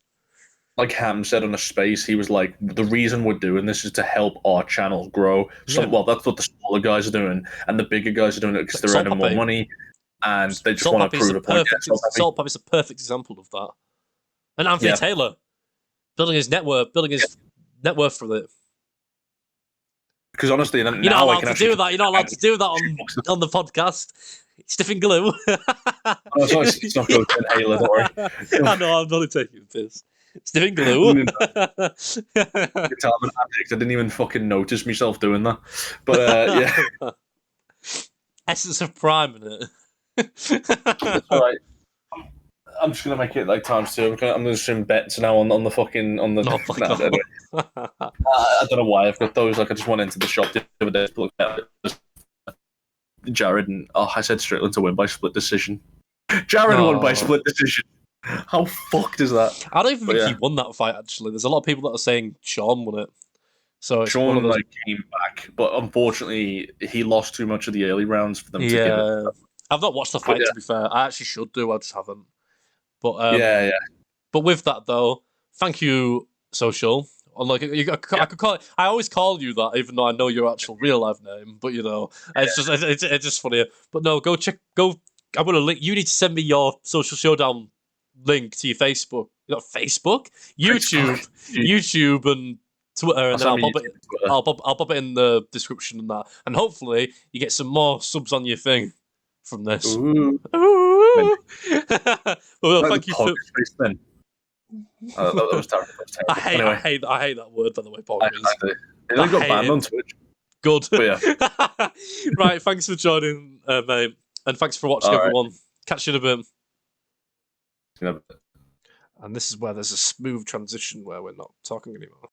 Like Ham said on a space, he was like, the reason we're doing this is to help our channel grow. Well, that's what the smaller guys are doing, and the bigger guys are doing it because they're earning more money, and they just want to prove a point. Salt Pappy's a perfect example of that. And Anthony Taylor, building his net worth from it. Because honestly, you're not allowed to do that. You're not allowed to do that on the podcast. Sniffing glue. It's not going to inhaler, don't worry. I know, I'm only taking a piss. Sniffing glue. I didn't even fucking notice myself doing that. But Essence of Prime in it. It's alright. I'm just gonna make it like times 2. I'm gonna stream bets now on the anyway. I don't know why I've got those. Like I just went into the shop the other day to look at Jared, and I said Strickland to win by split decision. Jared won by split decision. How fucked is that? I don't even think he won that fight. Actually, there's a lot of people that are saying Sean won it. So Sean came back, but unfortunately he lost too much of the early rounds for them to give it. I've not watched the fight to be fair. I actually should do. I just haven't. But But with that though, thank you, Social. Like I could call it, I always call you that, even though I know your actual real life name. But it's just funny. But no, go. I'm gonna link. You need to send me your Social Showdown link to your Facebook. You got Facebook, YouTube, and Twitter, and then I'll pop it in the description and that. And hopefully you get some more subs on your thing from this. Ooh. Well, thank you for. That was terrible. I hate that word, by the way, It only got banned on Twitch. Good. But Right, thanks for joining, mate. And thanks for watching, everyone. Catch you in a bit. And this is where there's a smooth transition where we're not talking anymore.